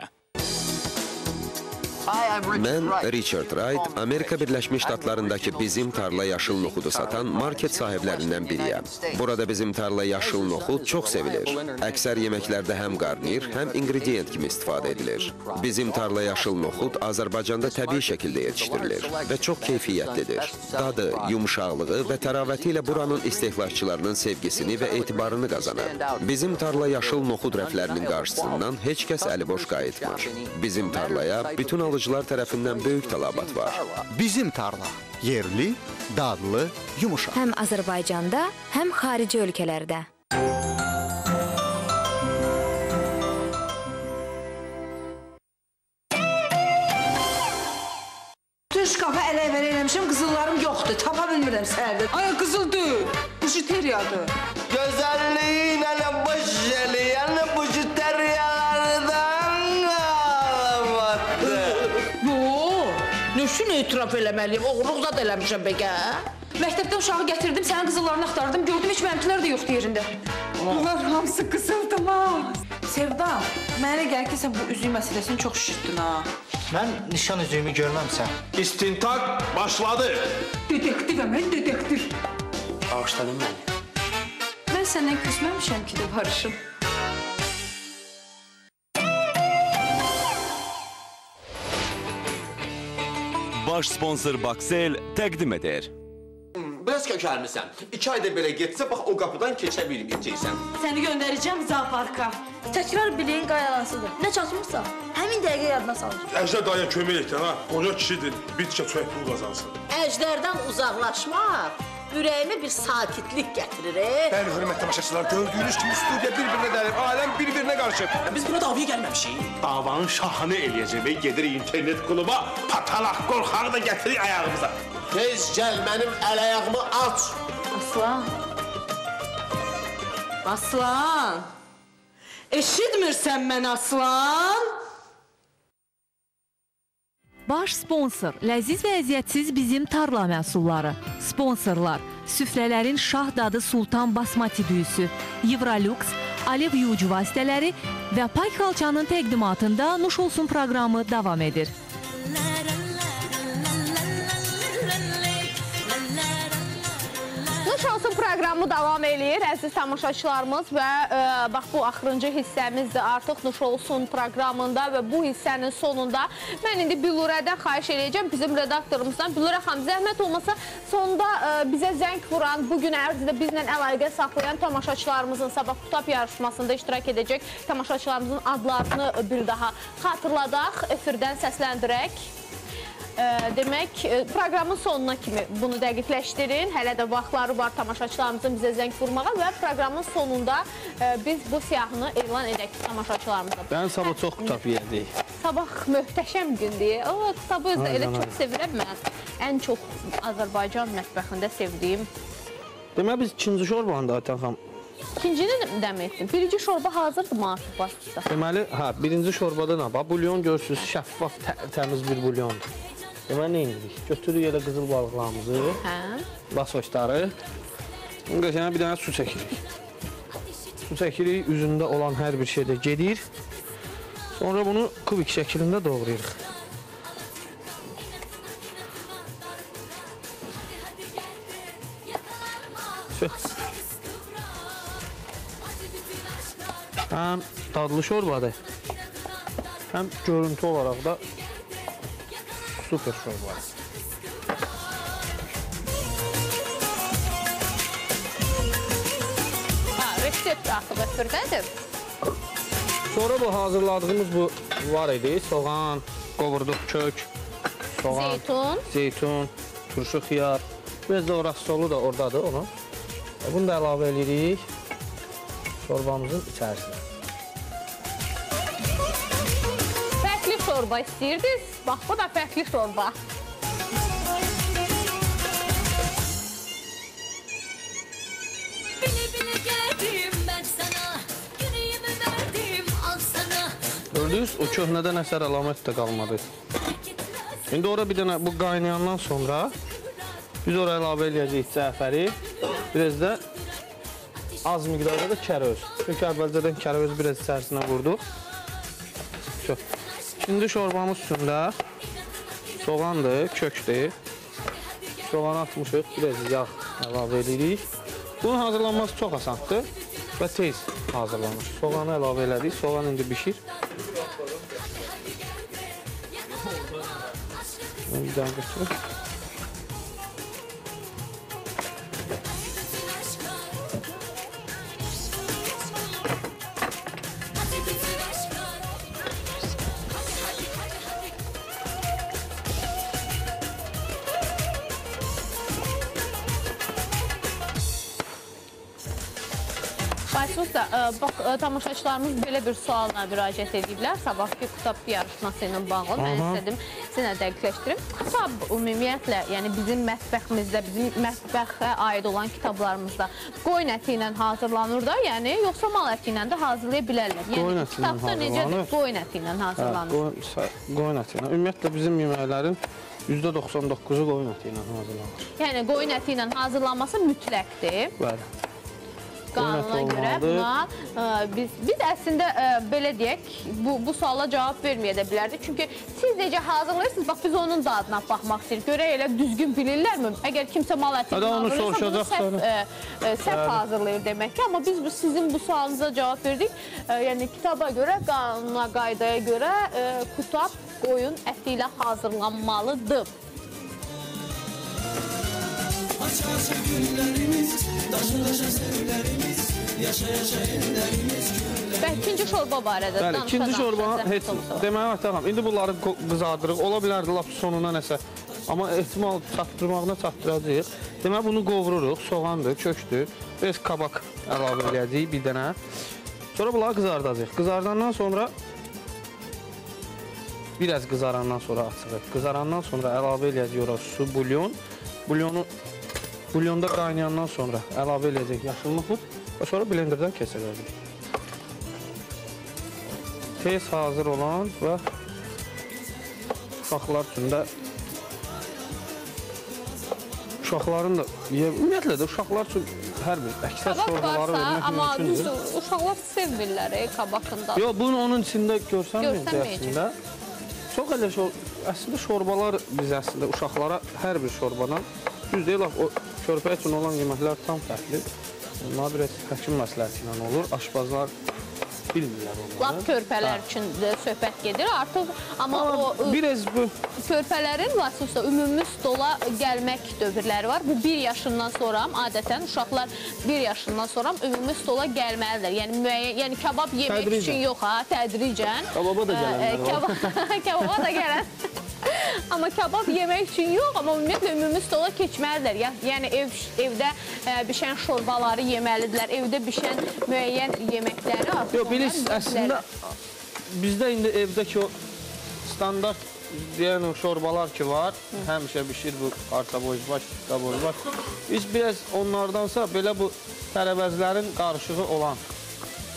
Mən Richard Wright, Amerika Birləşmiş Ştatlarındakı bizim tarla yaşıl noxudu satan market sahiblərindən biriyəm. Burada bizim tarla yaşıl noxud çox sevilir. Əksər yeməklərdə həm qarnir, həm ingredient kimi istifadə edilir. Bizim tarla yaşıl noxud Azərbaycanda təbii şəkildə yetişdirilir və çox keyfiyyətlidir. Dadı, yumuşaqlığı və təravəti ilə buranın istehlakçılarının sevgisini və etibarını qazanır. Bizim tarla yaşıl noxud rəflərinin qarşısından heç kəs əliboş qayıtmır. Bizim tarlaya bütün alıcılar tərəfindən böyük tələbat var. Bizim tarla yerli, dadlı, yumuşaq. Həm Azərbaycanda, həm xarici ölkələrdə. Bütün şkafa ələ-vərə eləmişəm, qızıllarım yoxdur, tapa bilmirəm səhərdə. Ay, qızıl deyil, bujiteriyadır. Gözəlliyin ələ boş eləyən bujiteriyalardan ağlamadı. Nöşün etiraf eləməliyim, oğurluq zad eləmişəm bəgə. Məktəbdən uşağı gətirdim, sənin qızıllarını axtardım, gördüm heç mənimkilər də yoxdur yerində. Bunlar hamısı qızıldım ha. Sevda, mənə gəl ki, sən bu üzük məsələsini çox şişirdin ha. Mən nişan üzüyümü görməmsəm. İstintaq başladı. Dedektivəm, mən dedektiv. Bağışladın məni. Mən səndən küsməmişəm ki də barışım. Baş sponsor Baksel təqdim edir. Biraz kökəlmisən. 2 ayda belə getsə, bax o qapıdan keçə bilməyəcəksən. Səni göndərəcəm zooparka. Təkrar biliyin qayalansıdır. Nə çatmırsa, həmin dəqiqə yadına salır. Əjdər dayıya kömək etən ha. Qoca kişidir, bir tikə çörək pul qazansın. Əjdərdən uzaqlaşmaq ürəyimə bir sakitlik gətirir. Bəli, hörmətli tamaşaçılar, gördüyünüz kimi studiya bir-birinə dəlib, aləm bir-birinə qarışıb. Biz buna davaya gəlməmişik. Davanın şahını eləyəcək və gedirik internet kluba, patalaq qorxağı da gətirik ayağımıza. Tez gəl, mənim əl-ayağımı aç. Aslan. Aslan. Eşitmirsən mən Aslan? Baş sponsor, ləziz və əziyyətsiz bizim tarla məhsulları. Sponsorlar, süfrələrin şah dadı Sultan Basmati düyüsü, Yevrolux, Alev yuyucu vasitələri və Pay Xalçanın təqdimatında Nuş Olsun proqramı davam edir. Nuş Olsun proqramı davam eləyir, əziz tamaşaçılarımız və bax bu axırıncı hissəmizdir artıq Nuş Olsun proqramında və bu hissənin sonunda mən indi Billurədən xahiş eləyəcəm, bizim redaktorumuzdan. Billurə xanım, zəhmət olmasa sonda bizə zəng vuran, bugün ərzində bizlə əlaqə saxlayan tamaşaçılarımızın sabah Kutab yarışmasında iştirak edəcək tamaşaçılarımızın adlarını bir daha xatırladaq, efirdən səsləndirək. Demək, proqramın sonuna kimi bunu dəqiqləşdirin. Hələ də vaxtları var tamaşaçılarımızın bizə zəng vurmağa və proqramın sonunda biz bu siyahını elan edək tamaşaçılarımıza. Ben sabah çox kutab yiyəcəyik. Sabah möhtəşəm gündür. O kitabı özdə elə çox sevirəm mən. Ən çox Azərbaycan mətbəxində sevdiyim. Demək biz ikinci şorbanı da Aytan xanım. İkincini dəmi etdim. Birinci şorba hazırdır mı artıq başlıqda? Deməli, birinci şorbada nə var? Bulyon görürsünüz, şəffaf, təmiz bir bulyondur. Deməli, nə indirik? Götürürük elə qızıl balıqlarımızı, basoçları. Qəşənə bir dənə su çəkirik. Su çəkirik, üzündə olan hər bir şey də gedir. Sonra bunu kubik şəklində doğrayırıq. Həm dadlı şorbadır, həm görüntü olaraq da super şorbadır. Resept artıq ötürdədir. Sonra bu hazırladığımız bu var idi. Soğan, qovurduq kök, soğan, zeytun, turşu xiyar. Biraz da rassolu da oradadır onun. Bunu da əlavə edirik şorbamızın içərisinə. Fərqli şorba istəyirdiniz? Bax, bu da fərqli şorba. Gördünüz, o köhnədən əsər əlamət də qalmadı. İndi ora bir dənə bu qaynayandan sonra biz oraya əlavə edəcəyik cəfəri, biraz da az miqdarda da kərəvöz. Çünki əvvəlcədən kərəvöz biraz içərisinə vurduq. İkinci şorbamız üstündə soğandır, kökdür. Soğanı atmışıq, biraz yağ əlavə edirik. Bunun hazırlanması çox asandır və tez hazırlanır. Soğanı əlavə elədik, soğan indi bişir. Bir dənə götürək. Baysuz da, bax, tamaşaçılarımız belə bir sualla müraciət ediblər. Sabahki Kutab yarışması ilə bağlı. Mən istədim, sizə dəqiqləşdirim. Kutab ümumiyyətlə, yəni bizim mətbəximizdə, bizim mətbəxə aid olan kitablarımızda qoyun əti ilə hazırlanır da, yəni, yoxsa mal əti ilə də hazırlaya bilərlər. Yəni, kitabda necədir? Qoyun əti ilə hazırlanır. Qoyun əti ilə. Ümumiyyətlə, bizim yeməklərin %99-u qoyun əti ilə hazırlanır. Yəni, qoyun əti ilə hazırlanması mütləqdir. Bəli. Qanuna görə buna biz əslində belə deyək, bu suala cavab verməyə də bilərdik. Çünki siz necə hazırlayırsınız, bax biz onun dadına baxmaq istəyirik. Görək elə düzgün bilirlərmi? Əgər kimsə mal əti hazırlayırsa, bunu səhv hazırlayır demək ki. Amma biz sizin bu sualınıza cavab verdik. Yəni kitaba görə, qanuna, qaydaya görə Kutab qoyun əti ilə hazırlanmalıdır. Aç-aç günlərimiz, daşı-daşa sevlərimiz, yaşa-yaşa ellərimiz gül. Və ikinci şorba barədə danışa. İkinci şorba heç deməli Vətən xanım, indi bunları qızardırıq. Ola bilər lap sonuna nəsə. Amma ehtimal çatdırmağına çatdıracağıq. Deməli bunu qovururuq. Soğandır, kökdür. Biraz kabak əlavə edəcəyik bir dənə. Sonra bunları qızardacağıq. Qızardandan sonra biraz qızarandan sonra açırıq. Qızarandan sonra əlavə edəcəyik ora su, bulyon. Bulyonda qaynayandan sonra əlavə edəcək yaşıl noxud və sonra blenderdən keçirəcək. Tez hazır olan və uşaqlar üçün də uşaqların da ümumiyyətlə də uşaqlar üçün hər bir əksər şorbaları vermək mümkündür. Amma uşaqlar sevmirlər kabakında. Yox, bunu onun içində görsənməyəcək. Çox elə əslində şorbalar biz əslində uşaqlara hər bir şorbadan düz deyil, o körpə üçün olan yeməklər tam fərqli. Bunlar biraz həkim məsləhəti ilə olur. Aşpazlar bilmirlər onları. Lap körpələr üçün söhbət gedir artıq. Amma o biraz bu körpələrin vasitəsilə ümumi stola gəlmək dövrləri var. Bu 1 yaşından sonra adətən uşaqlar 1 yaşından sonra ümumi stola gəlməlidir. Yəni müəyyən, yəni kabab yemək üçün yox ha, tədricən. Kababa da gələnlər var. Kababa da gələn. Amma kabab yemək üçün yox, amma ümumiyyətlə ümumi stola keçməlidirlər. Yəni evdə bişən şorbaları yeməlidirlər, evdə bişən müəyyən yeməkləri artıq. Yox, bilirsiniz, əslində bizdə indi evdəki o standart deyən o şorbalar ki var, həmişə bişir bu artabozbaş, tabozbaş. Biz biraz onlardansa belə bu tərəvəzlərin qarışığı olan.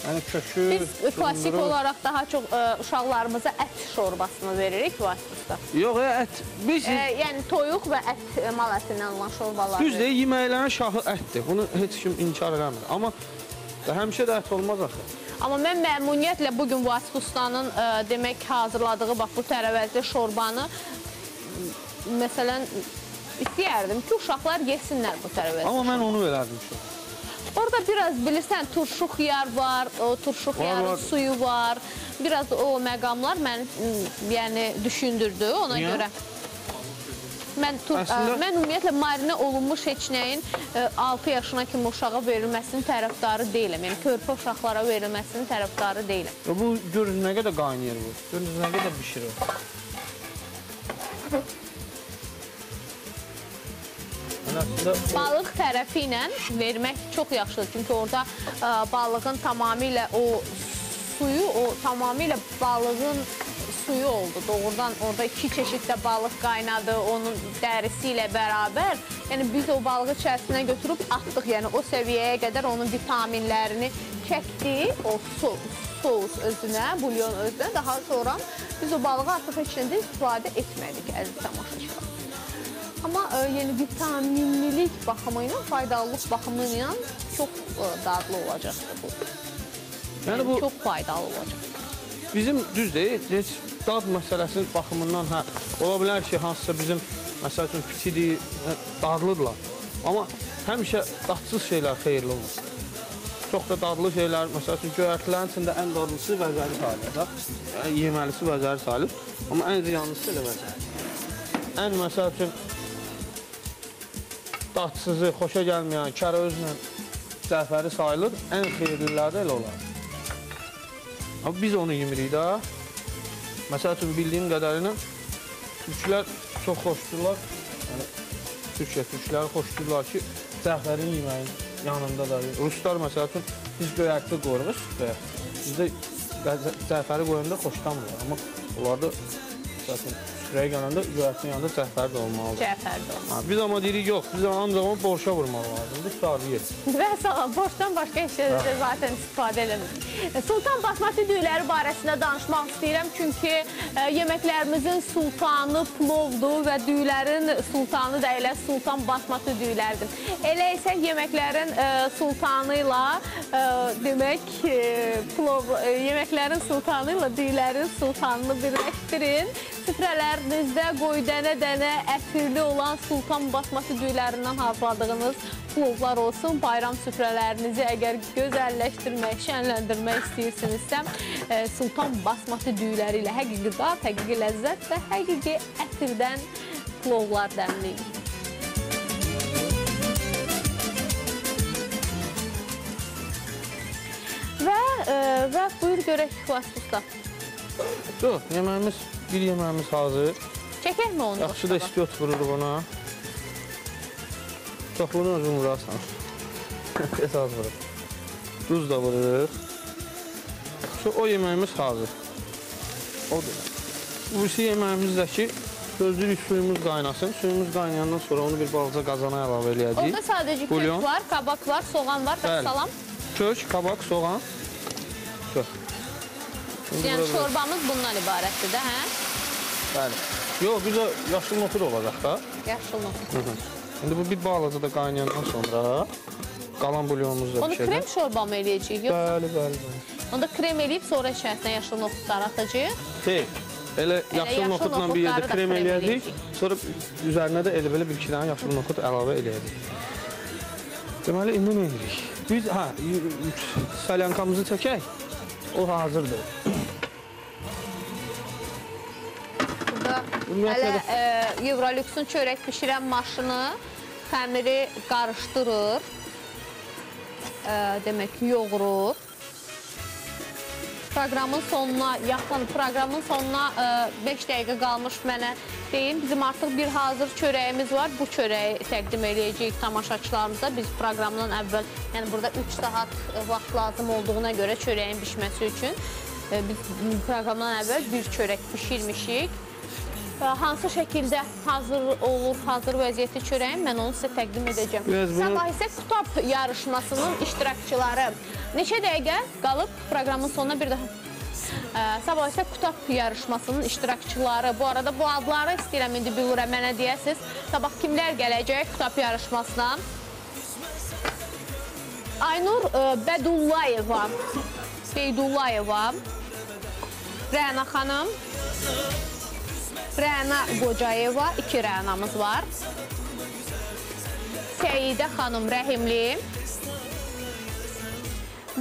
Yəni kökü, biz klasik olaraq daha çox uşaqlarımıza ət şorbasını veririk vasitəsilə. Yox, ət. Biz yəni toyuq və ət mal ətindən olan şorbalar. Düzdür, yeməklərin şahı ətdir. Bunu heç kim inkar eləmir. Amma həmişə də ət olmaz axı. Amma mən məmnuniyyətlə bugün Vasif Ustanın demək hazırladığı bax bu tərəvəzli şorbanı məsələn istəyərdim ki, uşaqlar yesinlər bu tərəvəzli. Amma mən onu verərdim şorbana. Orada biraz bilirsən turşu xiyar var, o turşu xiyarın suyu var. Biraz o məqamlar məni yəni düşündürdü ona görə. Mən ümumiyyətlə marinə olunmuş heç nəyin 6 yaşına kimi uşağa verilməsinin tərəfdarı deyiləm. Yəni körpə uşaqlara verilməsinin tərəfdarı deyiləm. Bu görün nə qədər qaynayır bu. Görün nə qədər bişirir. Balıq tərəfi ilə vermək çox yaxşıdır. Çünki orada balığın tamamilə o suyu, o tamamilə balığın suyu oldu. Doğrudan orada 2 çeşid də balıq qaynadı, onun dərisi ilə bərabər. Yəni biz o balığı içərisinə götürüb atdıq. Yəni o səviyyəyə qədər onun vitaminlərini çəkdi, o sous özünə, bulyon özünə. Daha sonra biz o balığı artıq heç nədə istifadə etmədik əziz tamaşaçılar. Amma yəni vitaminlilik baxımı ilə, faydalılıq baxımı ilə çox dadlı olacaqdır bu. Yəni bu çox faydalı olacaq. Bizim düz deyil, heç dad məsələsinin baxımından ola bilər ki, hansısa bizim məsəl üçün pitidir, dadlıdırlar. Amma həmişə dadsız şeylər xeyirli olur. Çox da dadlı şeylər, məsəl üçün göyərtilərin içində ən dadlısı vəzəri sayılır. Yeməlisi vəzəri sayılır. Amma ən ziyanlısı elə vəzəri. Ən məsəl üçün dadsızı, xoşa gəlməyən, kərəvüzlə zəfəri sayılır, ən xeyirliləri də elə olar. Amma biz onu yemirik də. Məsəl üçün bildiyim qədərilə türklər çox xoşdurlar. Türkiyə türkləri xoşdurlar ki, zəfərin yeməyin yanında da. Ruslar məsəl üçün biz göyərti qoyuruq sütləyə. Bizdə zəfəri qoyanda xoşlanmırlar. Amma onlarda məsəl üçün süfrəyə gələndə göyərtin yanında cəhfər də olmalıdır. Cəhfər də olmalıdır. Biz amma deyirik, yox, biz ancaq onu borşa vurmaq lazımdır, sarı yer. Və sağ borşdan başqa heç şeydə zaten istifadə eləmirik. Sultan basmati düyüləri barəsində danışmaq istəyirəm, çünki yeməklərimizin sultanı plovdur və düyülərin sultanı da elə sultan basmati düyülərdir. Elə isə yeməklərin sultanı ilə demək yeməklərin sultanı ilə düyülərin sultanını birləşdirin. Süfrələrinizdə qoy dənə-dənə ətirli olan sultan basmati düyülərindən hazırladığınız plovlar olsun. Bayram süfrələrinizi əgər gözəlləşdirmək, şənləndirmək istəyirsinizsə, sultan basmati düyüləri ilə həqiqi dad, həqiqi ləzzət və həqiqi ətirdən plovlar dəmləyin. Və Və buyur görək vasitəsə. Yox, yeməyimiz, bir yeməyimiz hazır. Çəkəkmi onu? Yaxşı da istiot vururuq ona. Çoxluğunu özün vurarsan. Esas vuruq. Duz da vururuq. O yeməyimiz hazır. Odur. Bu yeməyimizdəki gözlürük suyumuz qaynasın. Suyumuz qaynayandan sonra onu bir balaca qazana əlavə eləyəcəyik. Orada sadəcə kök var, kabak var, soğan var və salam. Kök, kabak, soğan. Kök. Yəni şorbamız bundan ibarətdir də, hə? Bəli. Yox, bir də yaşıl noxud olacaq da. Yaşıl noxud. İndi bu bir balaca da qaynayandan sonra qalan bulyonumuzu da pişirəcək. Onu krem şorba mı eləyəcəyik? Bəli, bəli. Onda krem eləyib sonra içərisinə yaşıl noxudları atacağıq. Deyil. Elə yaşıl noxudla bir yerdə krem eləyəcək. Sonra üzərinə də elə belə bir iki dənə yaşıl noxud əlavə eləyəcək. Deməli, indi nə edirik? Biz, salyankamızı çəkək. O hazırdır. Burada hələ Evrolüksün çörək pişirən maşını xəmiri qarışdırır. Demək ki, yoğurur. Proqramın sonuna 5 dəqiqə qalmış mənə deyim. Bizim artıq bir hazır çörəyimiz var. Bu çörəyi təqdim eləyəcəyik tamaşaçılarımıza. Biz proqramdan əvvəl, yəni burada 3 saat vaxt lazım olduğuna görə çörəyin bişməsi üçün biz proqramdan əvvəl bir çörək bişirmişik. Hansı şəkildə hazır olur, hazır vəziyyətli çörəyim, mən onu sizə təqdim edəcəm. Sabah isə Kutab yarışmasının iştirakçıları. Neçə dəqiqə qalıb proqramın sonuna bir daha. Sabah isə Kutab yarışmasının iştirakçıları. Bu arada bu adları istəyirəm indi bilurə mənə deyəsiniz. Sabah kimlər gələcək Kutab yarışmasına? Aynur Beydullayeva, Rəna xanım, Rəna Qocayeva, 2 Rənamız var. Səidə xanım Rəhimli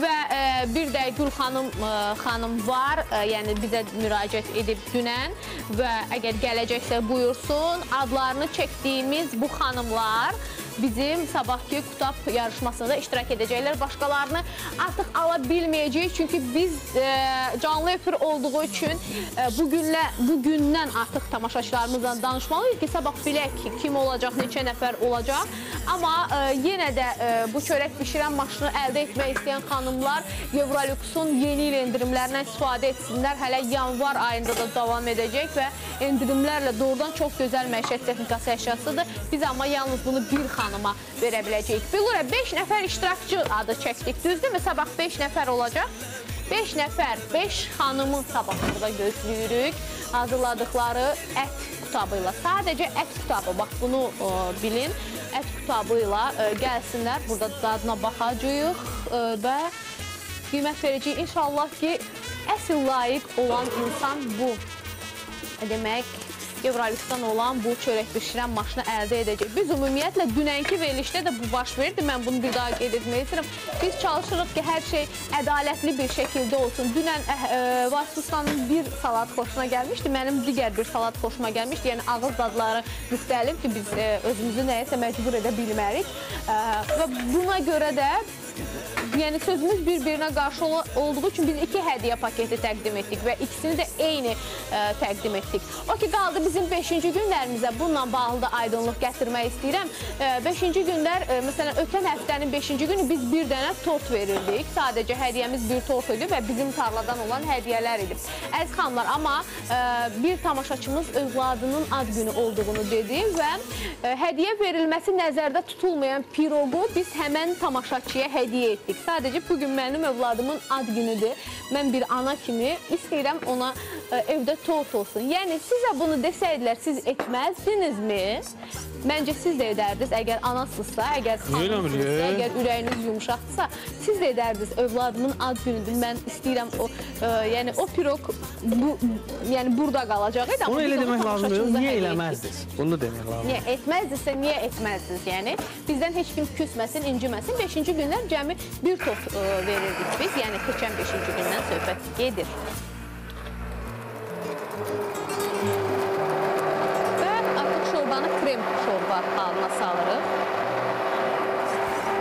və bir də Gül xanım var, yəni bizə müraciət edib dünən və əgər gələcəksə buyursun. Adlarını çəkdiyimiz bu xanımlar bizim sabahki Kutab yarışmasında iştirak edəcəklər. Başqalarını artıq ala bilməyəcəyik, çünki biz canlı efir olduğu üçün bugündən artıq tamaşaçılarımızla danışmalıyıq ki, sabah bilək ki, kim olacaq, neçə nəfər olacaq. Amma yenə də bu çörək bişirən maşını əldə etmək istəyən xanımlar Evrolüksun yeni il endirimlərindən istifadə etsinlər. Hələ yanvar ayında da davam edəcək və endirimlərlə doğrudan çox gözəl məişət texnikası əşyasıdır. Biz amma yalnız bunu bir xanıma verə biləcəyik. Bilurə, 5 nəfər iştirakçı adı çəkdik, düzdür mü? Sabah 5 nəfər olacaq. 5 nəfər, 5 xanımı sabah burada gözləyirik. Hazırladıkları ət kutabıyla, sadəcə ət kutabı, bax bunu bilin. Ət kutabıyla gəlsinlər, burada dadına baxacağıq və qiymət verəcəyik. İnşallah ki, əsl layiq olan insan bu. Demək, Evrolüksdən olan bu çörək bişirən maşını əldə edəcək. Biz ümumiyyətlə dünənki verilişdə də bu baş verdi. Mən bunu bir daha qeyd etmək istəyirəm. Biz çalışırıq ki, hər şey ədalətli bir şəkildə olsun. Dünən Vasif Ustanın bir salat xoşuna gəlmişdi. Mənim digər bir salat xoşuma gəlmişdi. Yəni ağız dadları müxtəlif ki, biz özümüzü nəyəsə məcbur edə bilmərik. Və buna görə də yəni sözümüz bir-birinə qarşı olduğu üçün biz 2 hədiyyə paketi təqdim etdik və ikisini də eyni təqdim etdik. O ki, qaldı bizim 5-ci günlərimizə. Bununla bağlı da aydınlıq gətirmək istəyirəm. 5-ci günlər, məsələn, ötən həftənin 5-ci günü biz bir dənə tort verirdik. Sadəcə hədiyyəmiz bir tort idi və bizim tarladan olan hədiyyələr idi. Əziz xanımlar, amma bir tamaşaçımız övladının ad günü olduğunu dedi və hədiyyə verilməsi nəzərdə tutulmayan piroqu biz həmən tamaşaçıya hədiyyə etdik. Sadəcə bugün mənim övladımın ad günüdür. Mən bir ana kimi istəyirəm ona evdə tort olsun. Yəni sizə bunu desəydilər, siz etməzdinizmi? Məncə siz də edərdiniz, əgər anasızsa, əgər xanımsızsa, əgər ürəyiniz yumuşaqdırsa, siz də edərdiniz, övladımın ad günüdür, mən istəyirəm yəni o piroq yəni burada qalacaq idi. Onu elə demək lazımdır, niyə eləməzdiniz? Bunu demək lazımdır. Niyə etməzdinizsə, niyə etməzdiniz? Yəni bizdən heç kim küsməsin, inciməsin. 5-ci günlər cəmi bir tort verirdik biz, yəni keçən 5-ci gündən söhbət gedir. Krem şorba halına salırıq.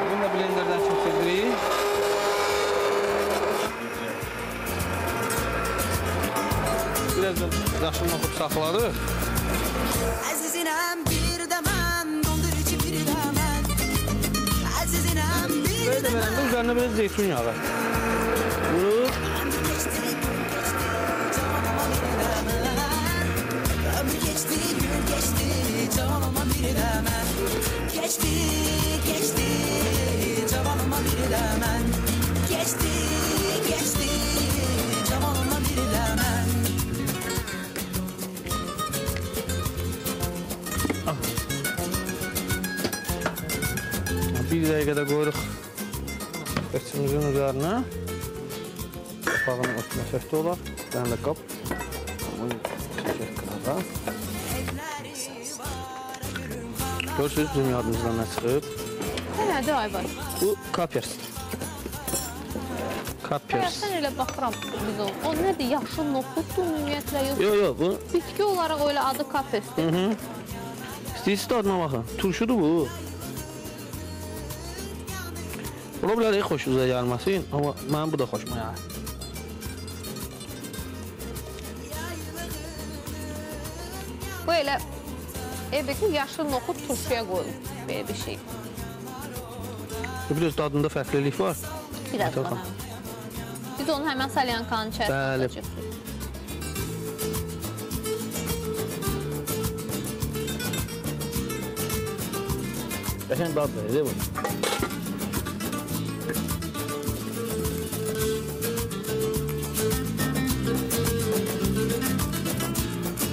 Bunu da blenderdən keçiririk. biraz yaşıl noxud saxladıq. Əzizinem bir də mən, dondurucu bir də mən. Əzizinem bir Böyle də verəndə üzərinə biraz zeytun yağı. Vurub. ömür geçti, gün geçti, cavanıma bir də mən. Geçti, geçti, cavanıma bir də mən. Geçti, geçti, cavanıma bir də mən. Bir dəqiqədə qoyuruq etçimizin üzərinə. Qapağını örtməsək də olar. Bir dənə də qap. Bunu çəkək qırağa. Görürsünüz, bizim yadımızdan nə çıxıb? Nədir Ayvar? Bu kapers. Kapers. Sən elə baxıram biz o. O nədir? Yaşıl noxuddur ümumiyyətlə yox? Yox, bu. Bitki olaraq öyle adı kapesdir. İstəyirsiniz dadına baxın. Turşudur bu. Ola bilər xoşunuza gəlməsin, amma mənim bu da xoşuma gəlir. Bu elə evdəki yaşıl noxud turşuya qoyulur. Belə bir şey. Biraz dadında fərqlilik var. Biraz var. Biz onu həmən salyankanın içərisində atacaq. Qəşəng dad verir bu.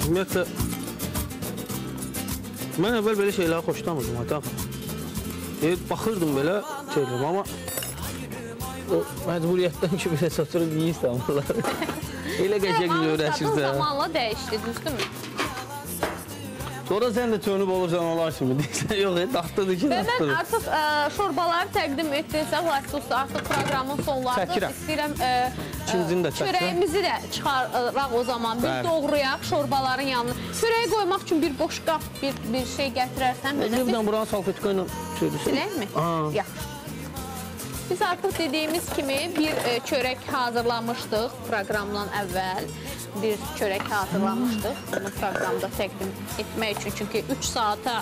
Ümumiyyətlə, mən əvvəl belə şeyləri xoşlamırdım, Aytan. Baxırdım belə şeylərim, amma məcburiyyətdən ki, belə satırıb yiyirsən bunları. Elə qəşəng öyrəşirsən. Zamanla dəyişdi, düzdürmü? Sonra sən də tönüb olursan onlar kimi deyirsən, yox, daxtıdır ki, Və daxtıdır. mən artıq şorbaları təqdim etdinsə, Laktosda artıq proqramın sonlarında istəyirəm çörəyimizi də çıxaraq o zaman, bir doğrayaq şorbaların yanına. Çörəyi qoymaq üçün bir boş qap, bir şey gətirərsən. Birdən buranın salfetka ilə çörüsün. Biləkmi? Yaxşı. Biz artıq dediyimiz kimi bir çörək hazırlamışdıq proqramdan əvvəl. Bir çörək hazırlamışdıq bunu proqramda təqdim etmək üçün. Çünki 3 saata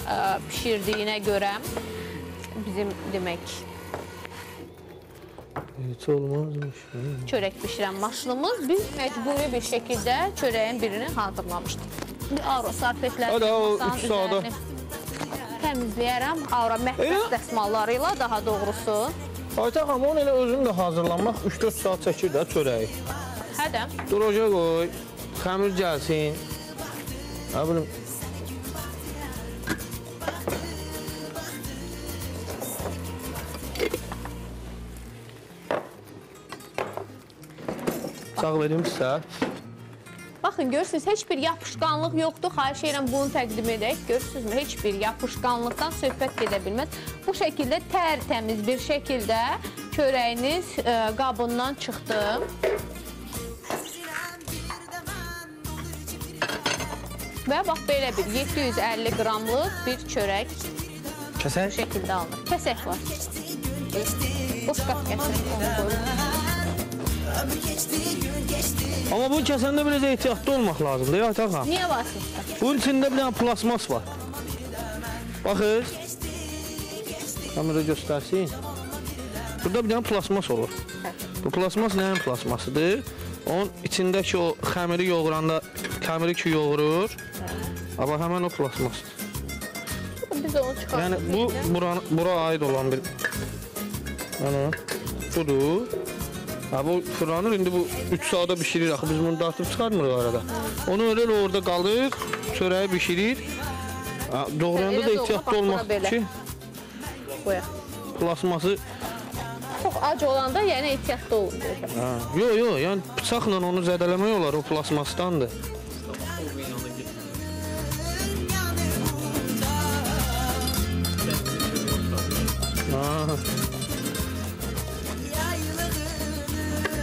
pişirdiyinə görə bizim demək heç olmazmış. Çörək pişirən maşınımız biz məcburi bir şəkildə çörəyin birini hazırlamışdıq. Bir avro sarfetlərini masanın üzərini təmizləyərəm. Avro məhbəs dəsmalları ilə daha doğrusu. Aytaq, amma onun elə özünü də hazırlanmaq 3-4 saat çəkir də çörəyi. Hədə. Droja qoy, xəmir gəlsin. Nə bilim. Sağ verim sizə. Baxın, görürsünüz, heç bir yapışqanlıq yoxdur. Xahiş edirəm bunu təqdim edək. Görürsünüzmü, heç bir yapışqanlıqdan söhbət gedə bilməz. Bu şəkildə tərtəmiz bir şəkildə çörəyiniz qabından çıxdı. Və bax, belə bir 750 qramlıq bir çörək Kəsək? Bu şəkildə alınır. Kəsək var. Boş qap gətirək, onu qoyulur. Amma bunu kəsəndə biraz ehtiyatlı olmaq lazımdır, ya Aytaq xanım. Niyə vasitə? Bunun içində bir dənə plasmas var. Baxız. Kamera göstərsin. Burada bir dənə plasmas olur. Bu plasmas nəyin plasmasıdır? Onun içindəki o xəmiri yoğuranda, xəmiri ki yoğurur. Amma həmən o plasmasdır. Biz onu çıxartırıq. Yəni bu bura aid olan bir budur. Bu fırlanır, indi bu 3 saata pişirir, axı biz bunu dartıb çıxarmırıq arada. Onu öyle orada qalır, çörəyi pişirir. Doğrayanda da ehtiyatlı olmaq ki, plasması... Çox ac olanda, yəni ehtiyatlı olun. Yox, yəni bıçaqla onu zədələmək olar, o plasmasdandır.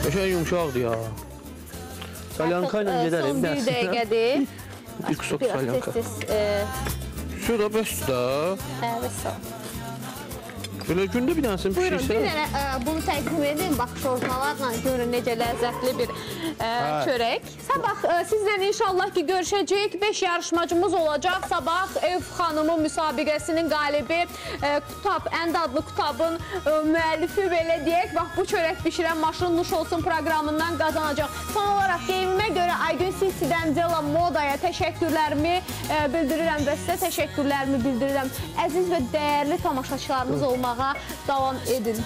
Qəşəng yumuşaqdır ya. Salyanka ilə gedərik. Son bir dəqiqədir. Bir kusok salyanka. Şurada bəsdir da. Evet, sağ ol. Belə gündə bir dənəsini Buyurun, bir pişirsən. dənə bunu təqdim edin. Bax, şorbalarla görün necə ləzzətli bir çörək. Sabah sizlə inşallah ki, görüşəcəyik. 5 yarışmacımız olacaq. Sabah Ev xanımı müsabiqəsinin qalibi Qutab, Ənd adlı Qutabın müəllifi belə deyək. Bax, bu çörək bişirən maşın nuş olsun proqramından qazanacaq. Son olaraq geyimimə görə Aygün Sisi'dən Dela Moda'ya təşəkkürlərimi bildirirəm və sizə təşəkkürlərimi bildirirəm. Əziz və dəyərli tamaşaçılarımız olmağa davam edin.